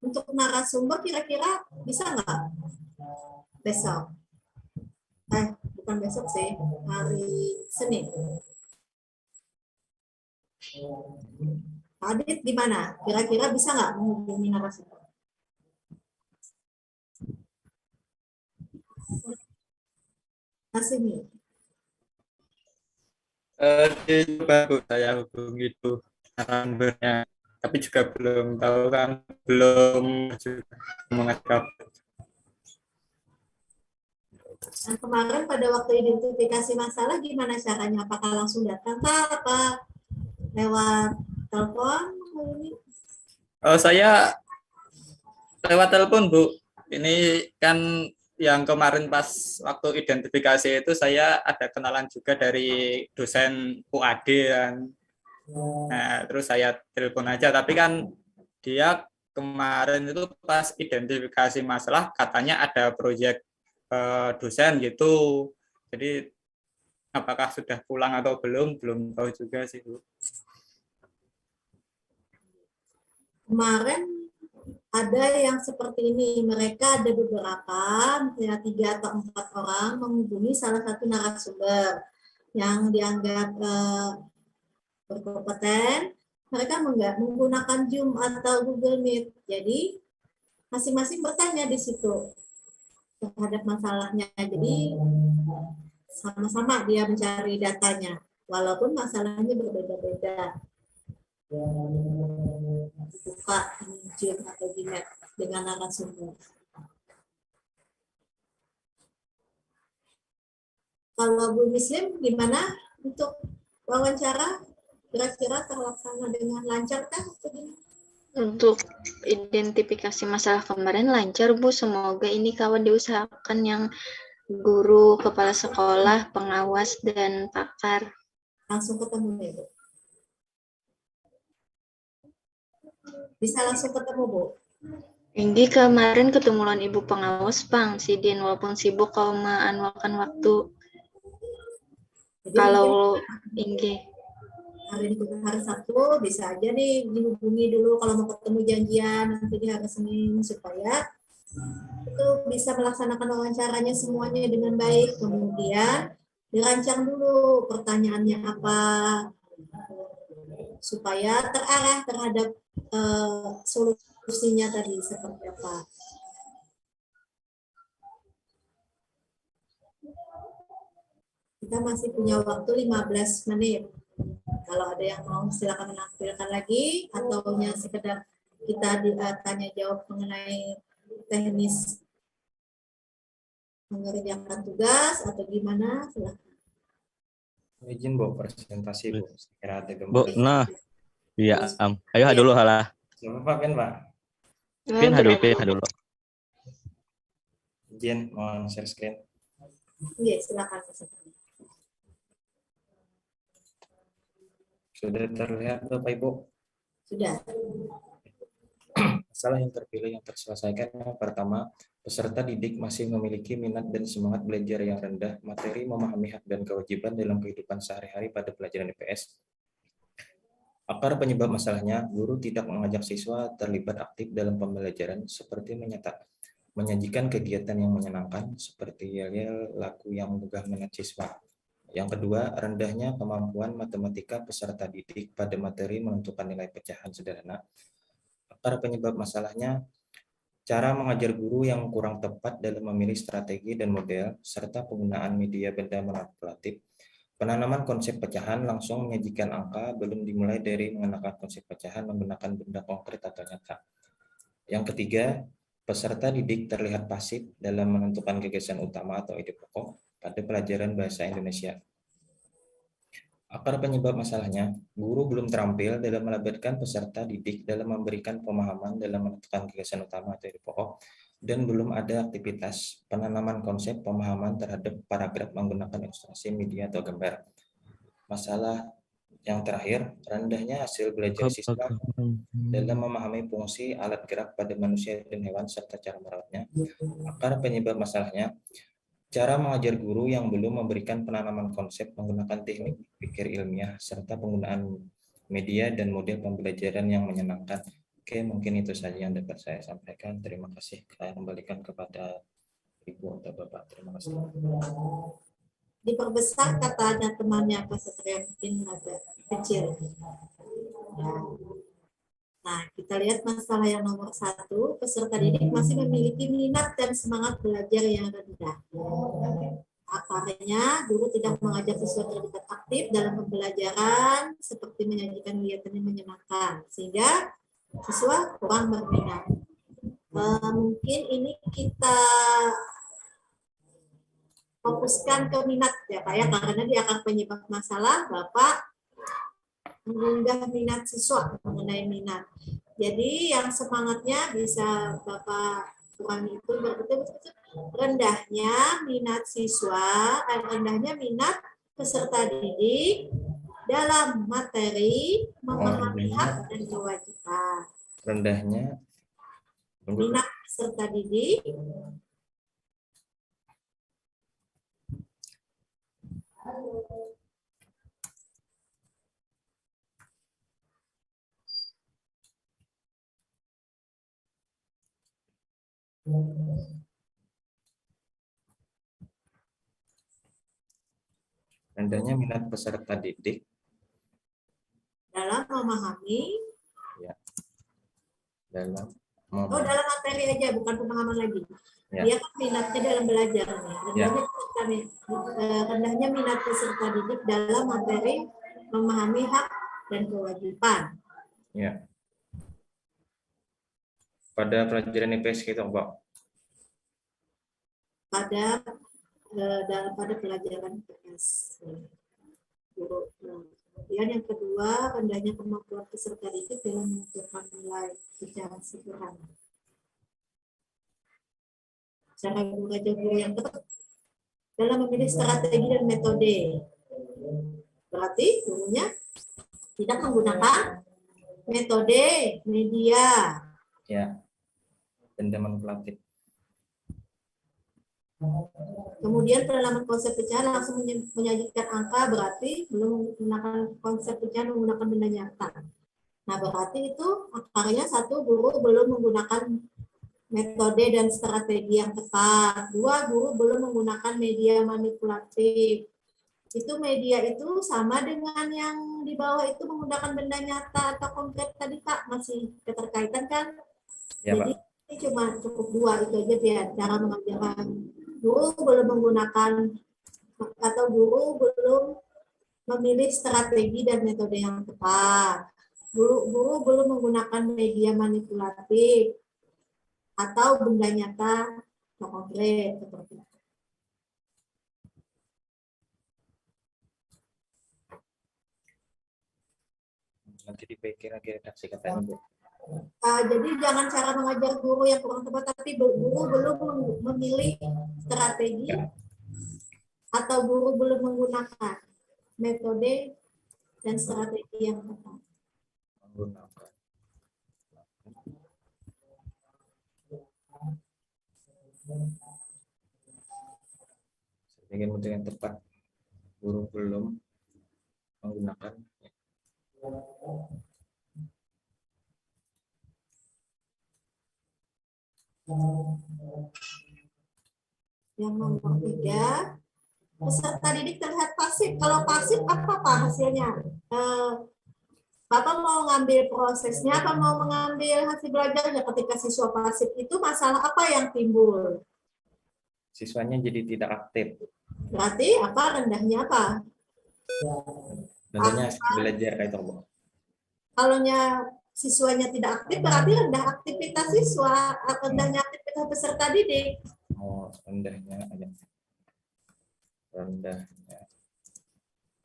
C: Untuk narasumber kira-kira bisa nggak besok? Bukan besok sih, hari Senin. Pak Adit gimana? Kira-kira bisa nggak menghubungi narasumber? Masih nih.
I: Coba Bu, saya hubungi itu narasumbernya, tapi juga belum tahu kan, belum mengajak.
C: Nah, kemarin pada waktu identifikasi masalah gimana caranya? Apakah langsung datang apa lewat telepon?
I: Saya lewat telepon Bu. Ini kan yang kemarin pas waktu identifikasi itu saya ada kenalan juga dari dosen UAD kan. Nah, terus saya telepon aja, tapi kan dia kemarin itu pas identifikasi masalah katanya ada proyek dosen gitu. Jadi apakah sudah pulang atau belum tahu juga sih, Bu.
C: Kemarin ada yang seperti ini, mereka ada beberapa, ya 3 atau 4 orang menghubungi salah satu narasumber yang dianggap berkompeten. Mereka menggunakan Zoom atau Google Meet. Jadi masing-masing bertanya di situ terhadap masalahnya. Jadi sama-sama dia mencari datanya, walaupun masalahnya berbeda-beda. Buka Zoom atau Gmail dengan narasumber. Kalau Bu Muslim gimana untuk wawancara? Kira-kira terlaksana dengan lancar kan?
H: Untuk identifikasi masalah kemarin lancar, Bu. Semoga ini kawan diusahakan yang guru, kepala sekolah, pengawas, dan pakar.
C: Langsung ketemu ya, Bu? Bisa langsung ketemu, Bu?
H: Inggi kemarin ketemuan Ibu pengawas, Bang. Sidin, walaupun sibuk kau menganualkan waktu.
C: Jadi
H: kalau Inggi
C: hari Sabtu bisa aja nih dihubungi dulu kalau mau ketemu janjian nanti di hari Senin supaya itu bisa melaksanakan wawancaranya semuanya dengan baik. Kemudian dirancang dulu pertanyaannya apa supaya terarah terhadap solusinya tadi seperti apa. Kita masih punya waktu 15 menit. Kalau ada yang mau silakan menampilkan lagi atau hanya sekedar kita tanya jawab mengenai teknis mengerjakan tugas atau gimana, silakan.
J: Izin Bu presentasi Bu. Sekira ada
M: Bu, nah. Iya, ayo dulu halah.
J: Siapa Pak Ben Pak?
M: Ben dulu.
J: Izin mau share screen.
C: Iya, silakan.
J: Sudah terlihat Bapak Ibu?
C: Sudah.
J: Masalah yang terpilih yang terselesaikan yang pertama, peserta didik masih memiliki minat dan semangat belajar yang rendah, materi memahami hak dan kewajiban dalam kehidupan sehari-hari pada pelajaran IPS. Akar penyebab masalahnya, guru tidak mengajak siswa terlibat aktif dalam pembelajaran seperti menyajikan kegiatan yang menyenangkan seperti yel-yel, lagu yang menggugah minat siswa. Yang kedua, rendahnya kemampuan matematika peserta didik pada materi menentukan nilai pecahan sederhana. Akar penyebab masalahnya, cara mengajar guru yang kurang tepat dalam memilih strategi dan model, serta penggunaan media benda manipulatif. Penanaman konsep pecahan langsung menyajikan angka, belum dimulai dari mengenakan konsep pecahan menggunakan benda konkret atau nyata. Yang ketiga, peserta didik terlihat pasif dalam menentukan gagasan utama atau ide pokok pada pelajaran bahasa Indonesia. Akar penyebab masalahnya, guru belum terampil dalam melibatkan peserta didik dalam memberikan pemahaman dalam menentukan gagasan utama atau ide pokok, dan belum ada aktivitas penanaman konsep pemahaman terhadap paragraf menggunakan ilustrasi, media, atau gambar. Masalah yang terakhir, rendahnya hasil belajar siswa dalam memahami fungsi alat gerak pada manusia dan hewan serta cara merawatnya. Akar penyebab masalahnya, cara mengajar guru yang belum memberikan penanaman konsep menggunakan teknik pikir ilmiah serta penggunaan media dan model pembelajaran yang menyenangkan. Oke, mungkin itu saja yang dapat saya sampaikan. Terima kasih. Saya kembalikan kepada Ibu atau Bapak. Terima kasih.
C: Diperbesar katanya temannya Pak Satria, mungkin agak kecil. Nah, kita lihat masalah yang nomor 1, peserta didik masih memiliki minat dan semangat belajar yang rendah. Akarnya, guru tidak mengajak siswa terlibat aktif dalam pembelajaran seperti menyajikan kegiatan yang menyenangkan, sehingga siswa kurang berminat. Mungkin ini kita fokuskan ke minat ya Pak ya, karena di akar penyebab masalah Bapak mengunggah minat siswa mengenai minat. Jadi yang semangatnya bisa Bapak kurangi itu betul-betul rendahnya minat siswa, rendahnya minat peserta didik dalam materi memahami hak dan kewajiban.
J: Rendahnya
C: Minat peserta didik
J: rendahnya minat peserta didik
C: dalam memahami,
J: ya, dalam
C: dalam materi aja, bukan pemahaman lagi.
J: Ya.
C: Dia kan minatnya dalam belajar.
J: Ya.
C: Rendahnya minat peserta didik dalam materi memahami hak dan kewajiban.
J: Ya. Pada pelajaran IPS gitu, Pak.
C: Pada pelajaran IPS. Kemudian yang kedua, rendahnya kemampuan peserta didik dalam menentukan nilai secara sederhana. Cara mengajar guru yang tepat dalam memilih strategi dan metode. Berarti gurunya tidak menggunakan metode media.
J: Ya. Benda manipulatif.
C: Kemudian penalaman konsep pecahan langsung menyajikan angka, berarti belum menggunakan konsep pecahan menggunakan benda nyata. Nah, berarti itu akarnya satu, guru belum menggunakan metode dan strategi yang tepat. Dua, guru belum menggunakan media manipulatif. Itu media itu sama dengan yang di bawah itu menggunakan benda nyata atau konkret tadi, Pak, masih keterkaitan kan?
J: Ya,
C: jadi
J: Pak.
C: ini cuma cukup dua itu aja biar cara mengajarkan. Guru belum menggunakan atau guru belum memilih strategi dan metode yang tepat. Guru belum menggunakan media manipulatif atau benda nyata atau konkret seperti itu.
J: Nanti dipikir lagi redaksi katanya, Bu.
C: Jadi jangan cara mengajar guru yang kurang tepat, tapi guru belum memilih strategi atau guru belum menggunakan metode dan strategi yang tepat.
J: Menggunakan. Strategi metode yang tepat. Guru belum menggunakan.
C: Yang nomor 3, peserta didik terlihat pasif. Kalau pasif apa hasilnya? Bapak mau ngambil prosesnya, apa mau mengambil hasil belajarnya? Ketika siswa pasif itu masalah apa yang timbul?
J: Siswanya jadi tidak aktif.
C: Berarti apa? Rendahnya apa?
J: Rendahnya belajar kayak itu, Bu.
C: Kalau siswanya tidak aktif, berarti rendah aktivitas siswa, rendahnya aktivitas peserta didik.
J: Oh, rendahnya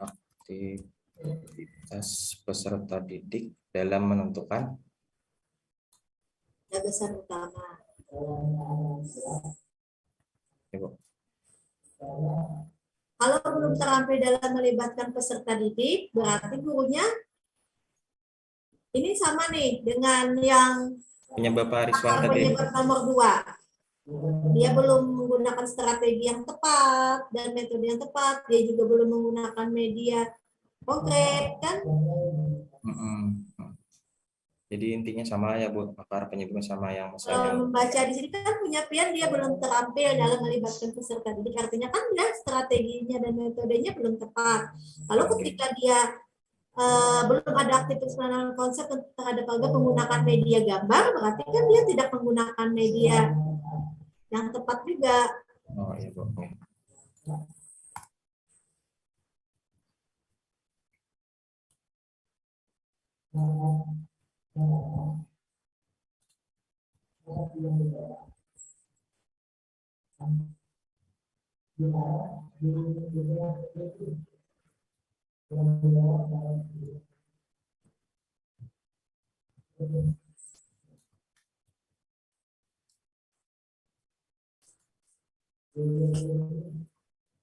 J: aktivitas peserta didik dalam menentukan
C: gagasan utama.
J: Ya, Bu.
C: Kalau belum terampil dalam melibatkan peserta didik, berarti gurunya ini sama nih dengan yang
J: punya Bapak Rizwan tadi.
C: Penyebab nomor 2. Dia belum menggunakan strategi yang tepat dan metode yang tepat. Dia juga belum menggunakan media konkret, kan?
J: Jadi intinya sama ya, Bu. Akar penyebabnya sama yang
C: Kalau membaca di sini kan penyampaian dia belum terampil dalam melibatkan peserta didik. Artinya kan dia strateginya dan metodenya belum tepat. Lalu ketika dia belum ada aktivitas penanaman konsep terhadap menggunakan media gambar, berarti kan dia tidak menggunakan media yang tepat juga.
J: Oh iya, Bu.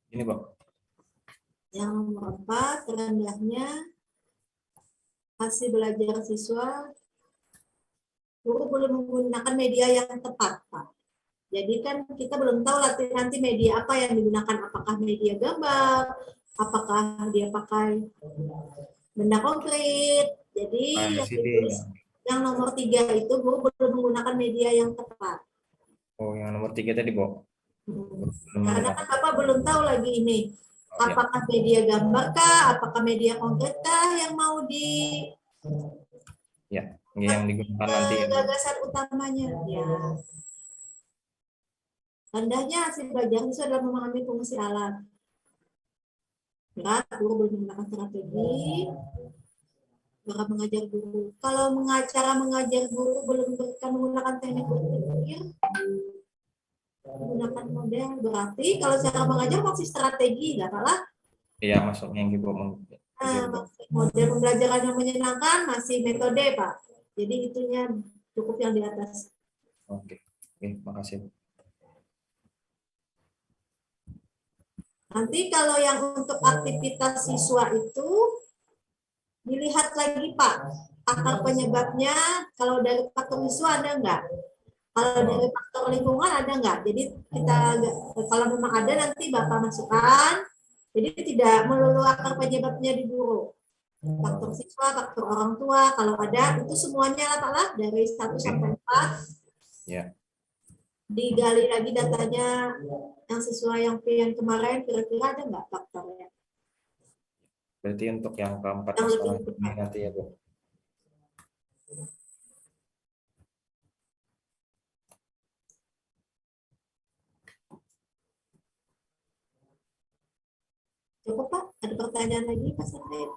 J: Ini, Pak.
C: Yang nomor 4, rendahnya hasil belajar siswa, guru belum menggunakan media yang tepat, Pak. Jadi kan kita belum tahu nanti media apa yang digunakan, apakah media gambar, apakah dia pakai benda konkret. Jadi yang nomor 3 itu guru belum menggunakan media yang tepat.
J: Oh, yang nomor 3 tadi, Bu.
C: Karena kan Bapak belum tahu lagi ini. Apakah media gambar kah, apakah media konkret kah yang mau
J: yang digunakan nanti.
C: Gagasan utamanya. Ya. Rendahnya hasil belajar itu adalah memahami fungsi alat. Berat, guru belum menggunakan strategi. Cara mengajar guru. Kalau cara mengajar guru belum menggunakan teknik berpikir, menggunakan model, berarti kalau cara mengajar masih strategi, nggak salah?
J: Iya, masuknya yang Ibu.
C: Model pembelajaran yang menyenangkan masih metode, Pak. Jadi itunya cukup yang di atas.
J: Oke, makasih.
C: Nanti kalau yang untuk aktivitas siswa itu dilihat lagi, Pak, akar penyebabnya. Kalau dari faktor siswa ada enggak? Kalau dari faktor lingkungan ada enggak? Jadi kita, kalau memang ada nanti Bapak masukkan. Jadi tidak melulu akar penyebabnya di guru. Faktor siswa, faktor orang tua, kalau ada itu semuanya lah dari 1 sampai 4.
J: Ya.
C: Digali lagi datanya yang sesuai yang kemarin, kira-kira ada nggak faktornya?
J: Berarti untuk yang keempat masalah ini nanti ya, Bu.
C: Cukup, Pak? Ada pertanyaan lagi, Pak Sarif?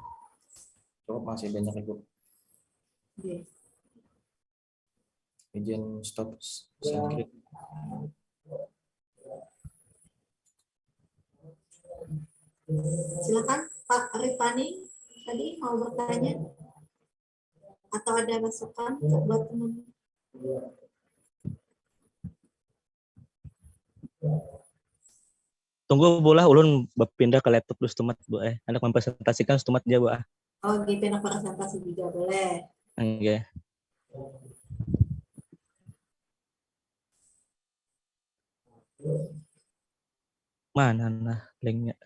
J: Cukup, masih banyak, Ibu.
C: Oke.
J: Izin stop screen.
C: Silakan Pak Rifani, tadi mau bertanya atau ada masukan buat teman?
M: Tunggu bola ulun berpindah ke laptop dulu stumat, Bu. Anak mempresentasikan stumat dia, Bu.
C: Oh, gitu, anak presentasi juga boleh.
M: Oke. Mana nah linknya?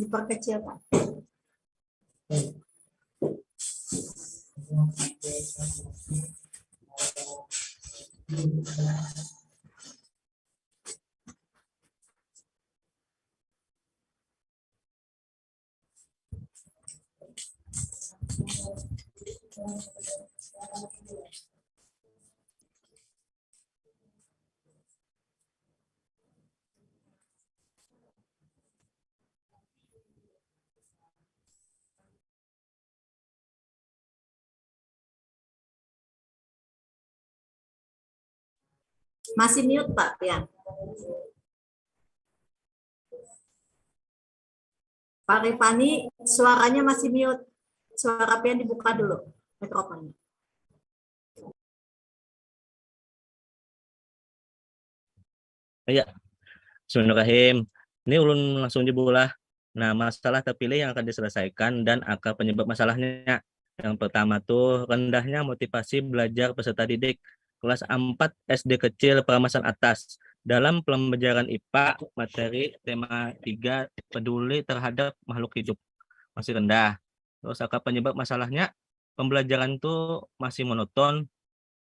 C: Diperkecil, Pak. Masih mute, Pak Pian. Pak Rifani, suaranya masih mute. Suara Pian dibuka dulu. mikrofonnya.
M: Iya, Bismillahirrahmanirrahim. Ini ulun langsung dibulah. Nah, masalah terpilih yang akan diselesaikan dan akar penyebab masalahnya. Yang pertama tuh rendahnya motivasi belajar peserta didik kelas 4 SD kecil Peramasan Atas. Dalam pembelajaran IPA materi tema 3 peduli terhadap makhluk hidup masih rendah. Terus akar penyebab masalahnya pembelajaran tuh masih monoton,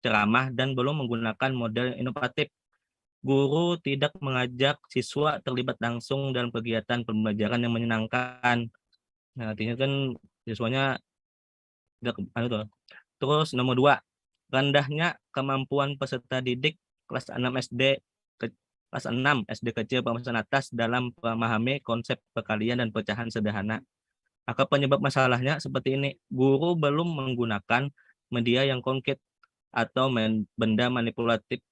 M: ceramah dan belum menggunakan model inovatif. Guru tidak mengajak siswa terlibat langsung dalam kegiatan pembelajaran yang menyenangkan. Nah, artinya kan siswanya tidak Terus nomor 2, rendahnya kemampuan peserta didik kelas 6 SD kecil Peramasan Atas dalam memahami konsep perkalian dan pecahan sederhana. Akar penyebab masalahnya seperti ini, guru belum menggunakan media yang konkret atau benda manipulatif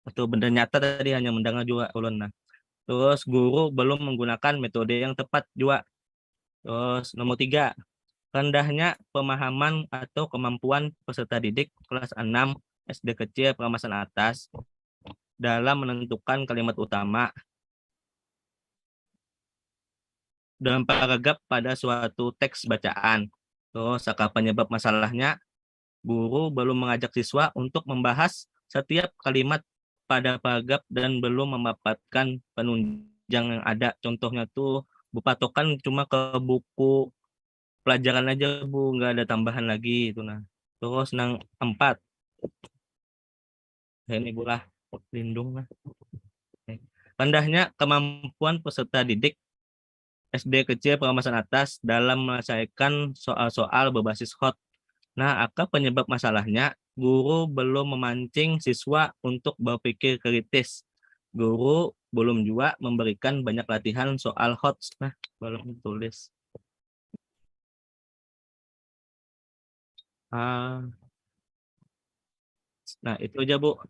M: atau benda nyata tadi, hanya mendengar juga ulun. Nah, terus guru belum menggunakan metode yang tepat juga. Terus nomor 3, rendahnya pemahaman atau kemampuan peserta didik kelas 6 SD kecil Peramasan Atas dalam menentukan kalimat utama dalam paragraf pada suatu teks bacaan. Terus akar penyebab masalahnya, guru belum mengajak siswa untuk membahas setiap kalimat pada paragraf dan belum mendapatkan penunjang yang ada. Contohnya tuh patokan cuma ke buku pelajaran aja Bu, nggak ada tambahan lagi itu. Nah, terus nang 4, ini Bu lah lindung lah. Rendahnya kemampuan peserta didik SD kecil Peramasan Atas dalam menyelesaikan soal-soal berbasis hot. Nah, akar penyebab masalahnya, guru belum memancing siswa untuk berpikir kritis. Guru belum juga memberikan banyak latihan soal hot. Nah, belum tulis. Nah, itu aja Bu.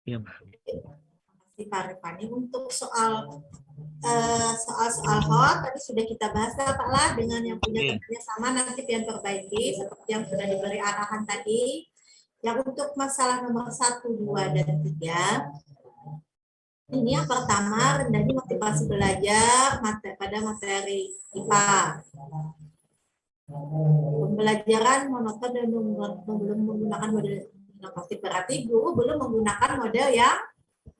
M: Iya.
C: Pak Rifani, untuk soal hot tadi sudah kita bahas Pak lah, dengan yang punya sama nanti pian perbaiki seperti yang sudah diberi arahan tadi. Yang untuk masalah nomor 1, 2, dan 3, ini yang pertama rendahnya motivasi belajar pada materi IPA. Pembelajaran monoton dan belum menggunakan model inovatif, berarti guru belum menggunakan model yang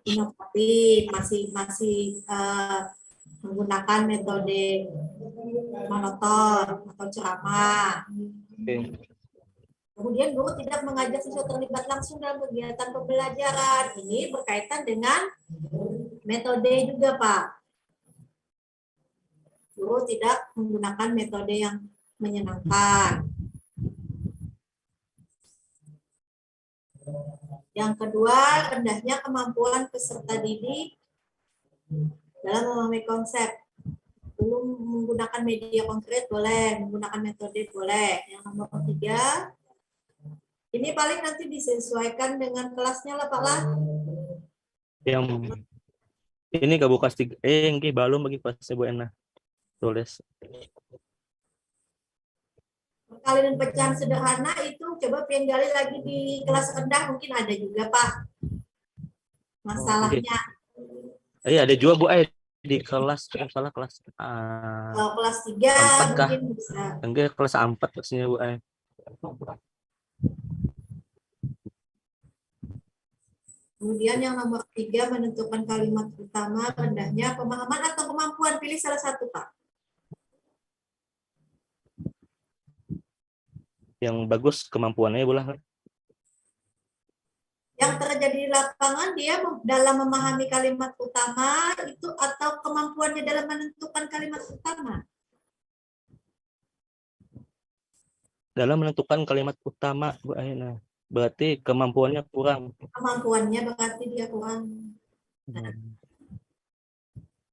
C: inovatif, masih menggunakan metode monoton atau ceramah. Kemudian guru tidak mengajak siswa terlibat langsung dalam kegiatan pembelajaran. Ini berkaitan dengan metode juga, Pak. Guru tidak menggunakan metode yang menyenangkan. Yang kedua, rendahnya kemampuan peserta didik dalam memahami konsep. Belum menggunakan media konkret boleh, menggunakan metode boleh. Yang nomor 3, ini paling nanti disesuaikan dengan kelasnya lah Pak lah.
M: Yang ini gak buka 3, ini belum bagi kelasnya Bu Ena. Tulis.
C: Perkalian dan pecahan sederhana itu coba pengen gali lagi di kelas rendah, mungkin ada juga Pak masalahnya.
M: Iya ada juga Bu di kelas salah kelas
C: kalau kelas 3 mungkin bisa.
M: Enggak, kelas 4 pastinya Bu.
C: Kemudian yang nomor 3, menentukan kalimat utama, rendahnya pemahaman atau kemampuan, pilih salah satu Pak.
M: Yang bagus kemampuannya Bu lah.
C: Yang terjadi di lapangan dia dalam memahami kalimat utama itu atau kemampuannya dalam menentukan kalimat utama?
M: Dalam menentukan kalimat utama Bu Aina. Berarti kemampuannya kurang.
C: Kemampuannya berarti dia kurang. Nah,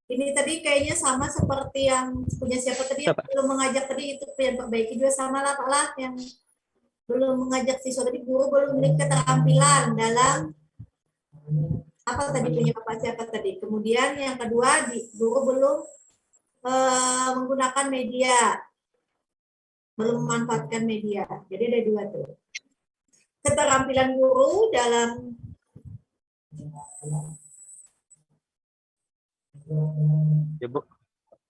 C: ini tadi kayaknya sama seperti yang punya siapa tadi yang belum mengajak tadi, itu yang perbaiki juga sama lah Pak lah, yang belum mengajak siswa tadi, guru belum memiliki keterampilan dalam apa tadi punya Bapak siapa tadi. Kemudian yang kedua, guru belum menggunakan media belum memanfaatkan media. Jadi ada 2 tuh. Keterampilan guru dalam
M: Ya, Bu.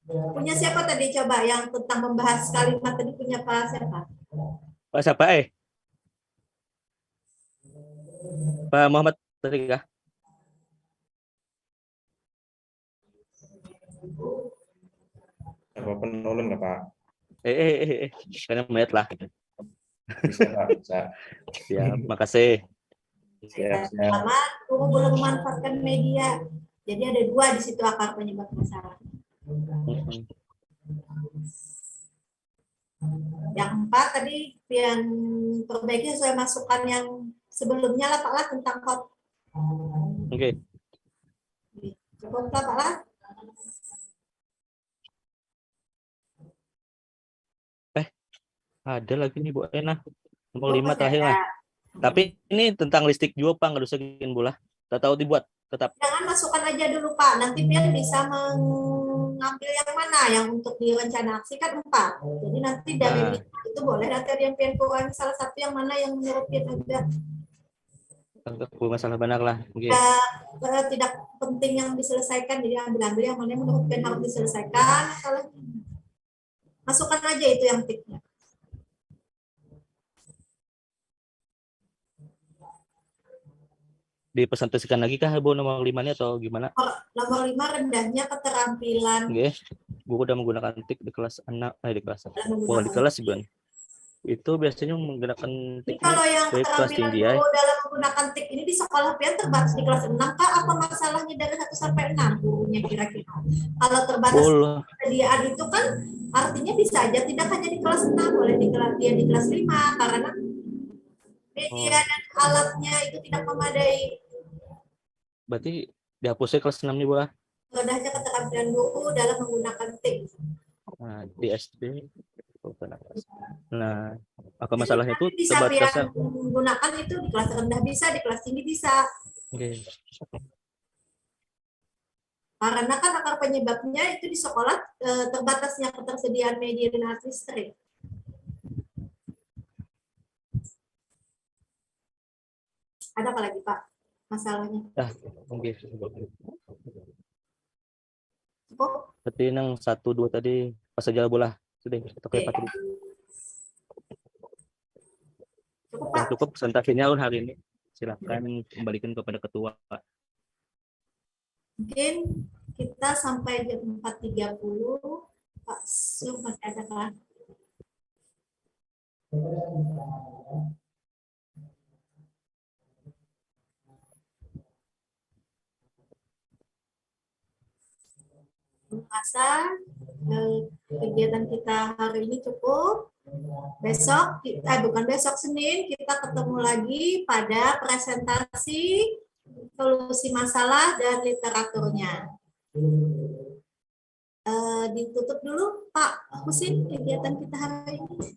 C: punya siapa tadi coba yang tentang membahas kalimat tadi punya Pak siapa?
M: Pak siapa Pak Muhammad tadi kah?
J: Apa penolong nggak Pak?
M: Karena melihat lah.
J: Bisa Pak, bisa.
M: Ya, makasih.
J: Siap.
C: Pertama, guru belum memanfaatkan media. Jadi ada 2 di situ akar penyebab masalah. Yang 4 tadi yang perbaiki sesuai masukan yang sebelumnya lah Pak lah tentang hot.
M: Oke.
C: Cukup lah Pak lah.
M: Ada lagi nih Bu Ena. Nomor 5 terakhir lah. Tapi ini tentang listrik juga Pak, nggak usah bikin bola. Tak tahu dibuat tetap.
C: Jangan masukkan aja dulu Pak. Nanti Pian bisa mengambil yang mana yang untuk direncana aksi kan 4. Jadi nanti dari itu boleh nanti ada yang Pian kurang salah satu yang mana yang menurut Pian agak
M: masalah benar lah. Okay.
C: Tidak penting yang diselesaikan, jadi ambil yang mana yang menurut Pian harus diselesaikan. Masukkan aja itu yang tipnya.
M: Dipresentasikan lagi kah Bu nomor 5 ini atau gimana?
C: Nomor 5 rendahnya keterampilan.
M: Oke. Guru udah menggunakan tik di kelas anak di kelas. Bukan di kelas Bun. Itu biasanya menggunakan tik
C: kalau yang
M: kelas tinggi
C: guru dalam menggunakan tik ini di sekolah Pian terbatas di kelas 6 kah? Apa masalahnya dari 1 sampai 6 gurunya kira-kira? Kalau terbatas persediaan itu kan artinya bisa aja tidak hanya di kelas 6, boleh di kelas dia di kelas 5 karena media dan alatnya itu tidak memadai.
M: Berarti dihapusnya kelas 6 nih Bu.
C: Rendahnya keterampilan guru dalam menggunakan tik.
M: Nah, di SD. Nah, apa masalahnya itu
C: bisa yang menggunakan itu di kelas rendah bisa, di kelas tinggi bisa.
M: Oke.
C: Karena kan akar penyebabnya itu di sekolah terbatasnya ketersediaan media dan alat listrik. Ada apa lagi Pak masalahnya?
M: Oke.
C: Oh.
M: Seperti yang 1, 2 tadi pas saja bola sudah kita kelihatan tadi. Cukup presentasinya hari ini. Silakan kembalikan kepada ketua.
C: Mungkin kita sampai jam 4.30. Pak Su masih ada kan? Merasa kegiatan kita hari ini cukup. Besok bukan besok, Senin kita ketemu lagi pada presentasi solusi masalah dan literaturnya. Ditutup dulu Pak Husin kegiatan kita hari ini.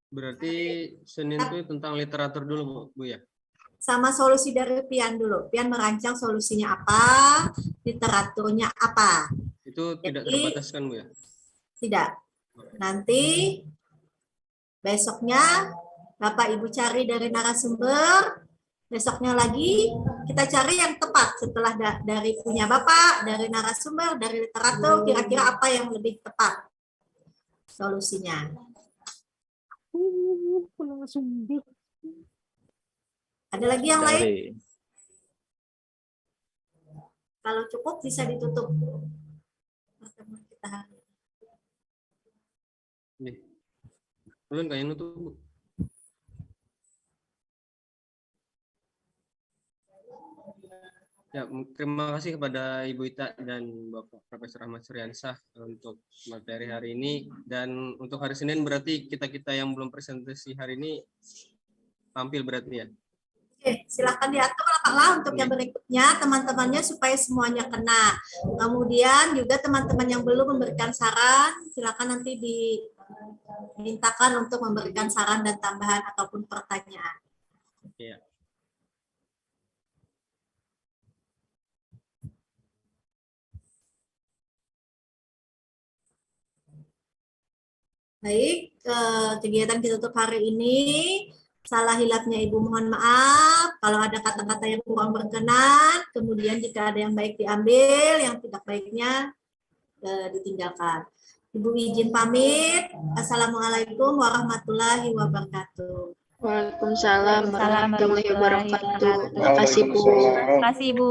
B: Berarti Senin itu tentang literatur dulu Bu ya?
C: Sama solusi dari Pian dulu. Pian merancang solusinya apa, literaturnya apa.
B: Itu tidak terbataskan Bu ya?
C: Tidak. Nanti besoknya Bapak Ibu cari dari narasumber, besoknya lagi kita cari yang tepat setelah dari punya Bapak, dari narasumber, dari literatur, kira-kira apa yang lebih tepat solusinya. Ada lagi yang lain? Kalau cukup bisa ditutup pertemuan kita hari
B: ini. Belum kayaknya nutup. Ya, terima kasih kepada Ibu Ita dan Bapak Profesor Ahmad Suryansah untuk materi hari ini. Dan untuk hari Senin berarti kita-kita yang belum presentasi hari ini tampil berarti ya?
C: Oke, silakan diatur lah untuk yang berikutnya teman-temannya supaya semuanya kena. Kemudian juga teman-teman yang belum memberikan saran, silakan nanti dimintakan untuk memberikan saran dan tambahan ataupun pertanyaan.
B: Iya.
C: Baik, kegiatan kita untuk hari ini, salah hilapnya Ibu mohon maaf. Kalau ada kata-kata yang kurang berkenan, kemudian jika ada yang baik diambil, yang tidak baiknya ditinggalkan. Ibu izin pamit. Assalamualaikum warahmatullahi wabarakatuh.
H: Waalaikumsalam warahmatullahi wabarakatuh. Terima kasih, Bu.
L: Terima kasih, Bu.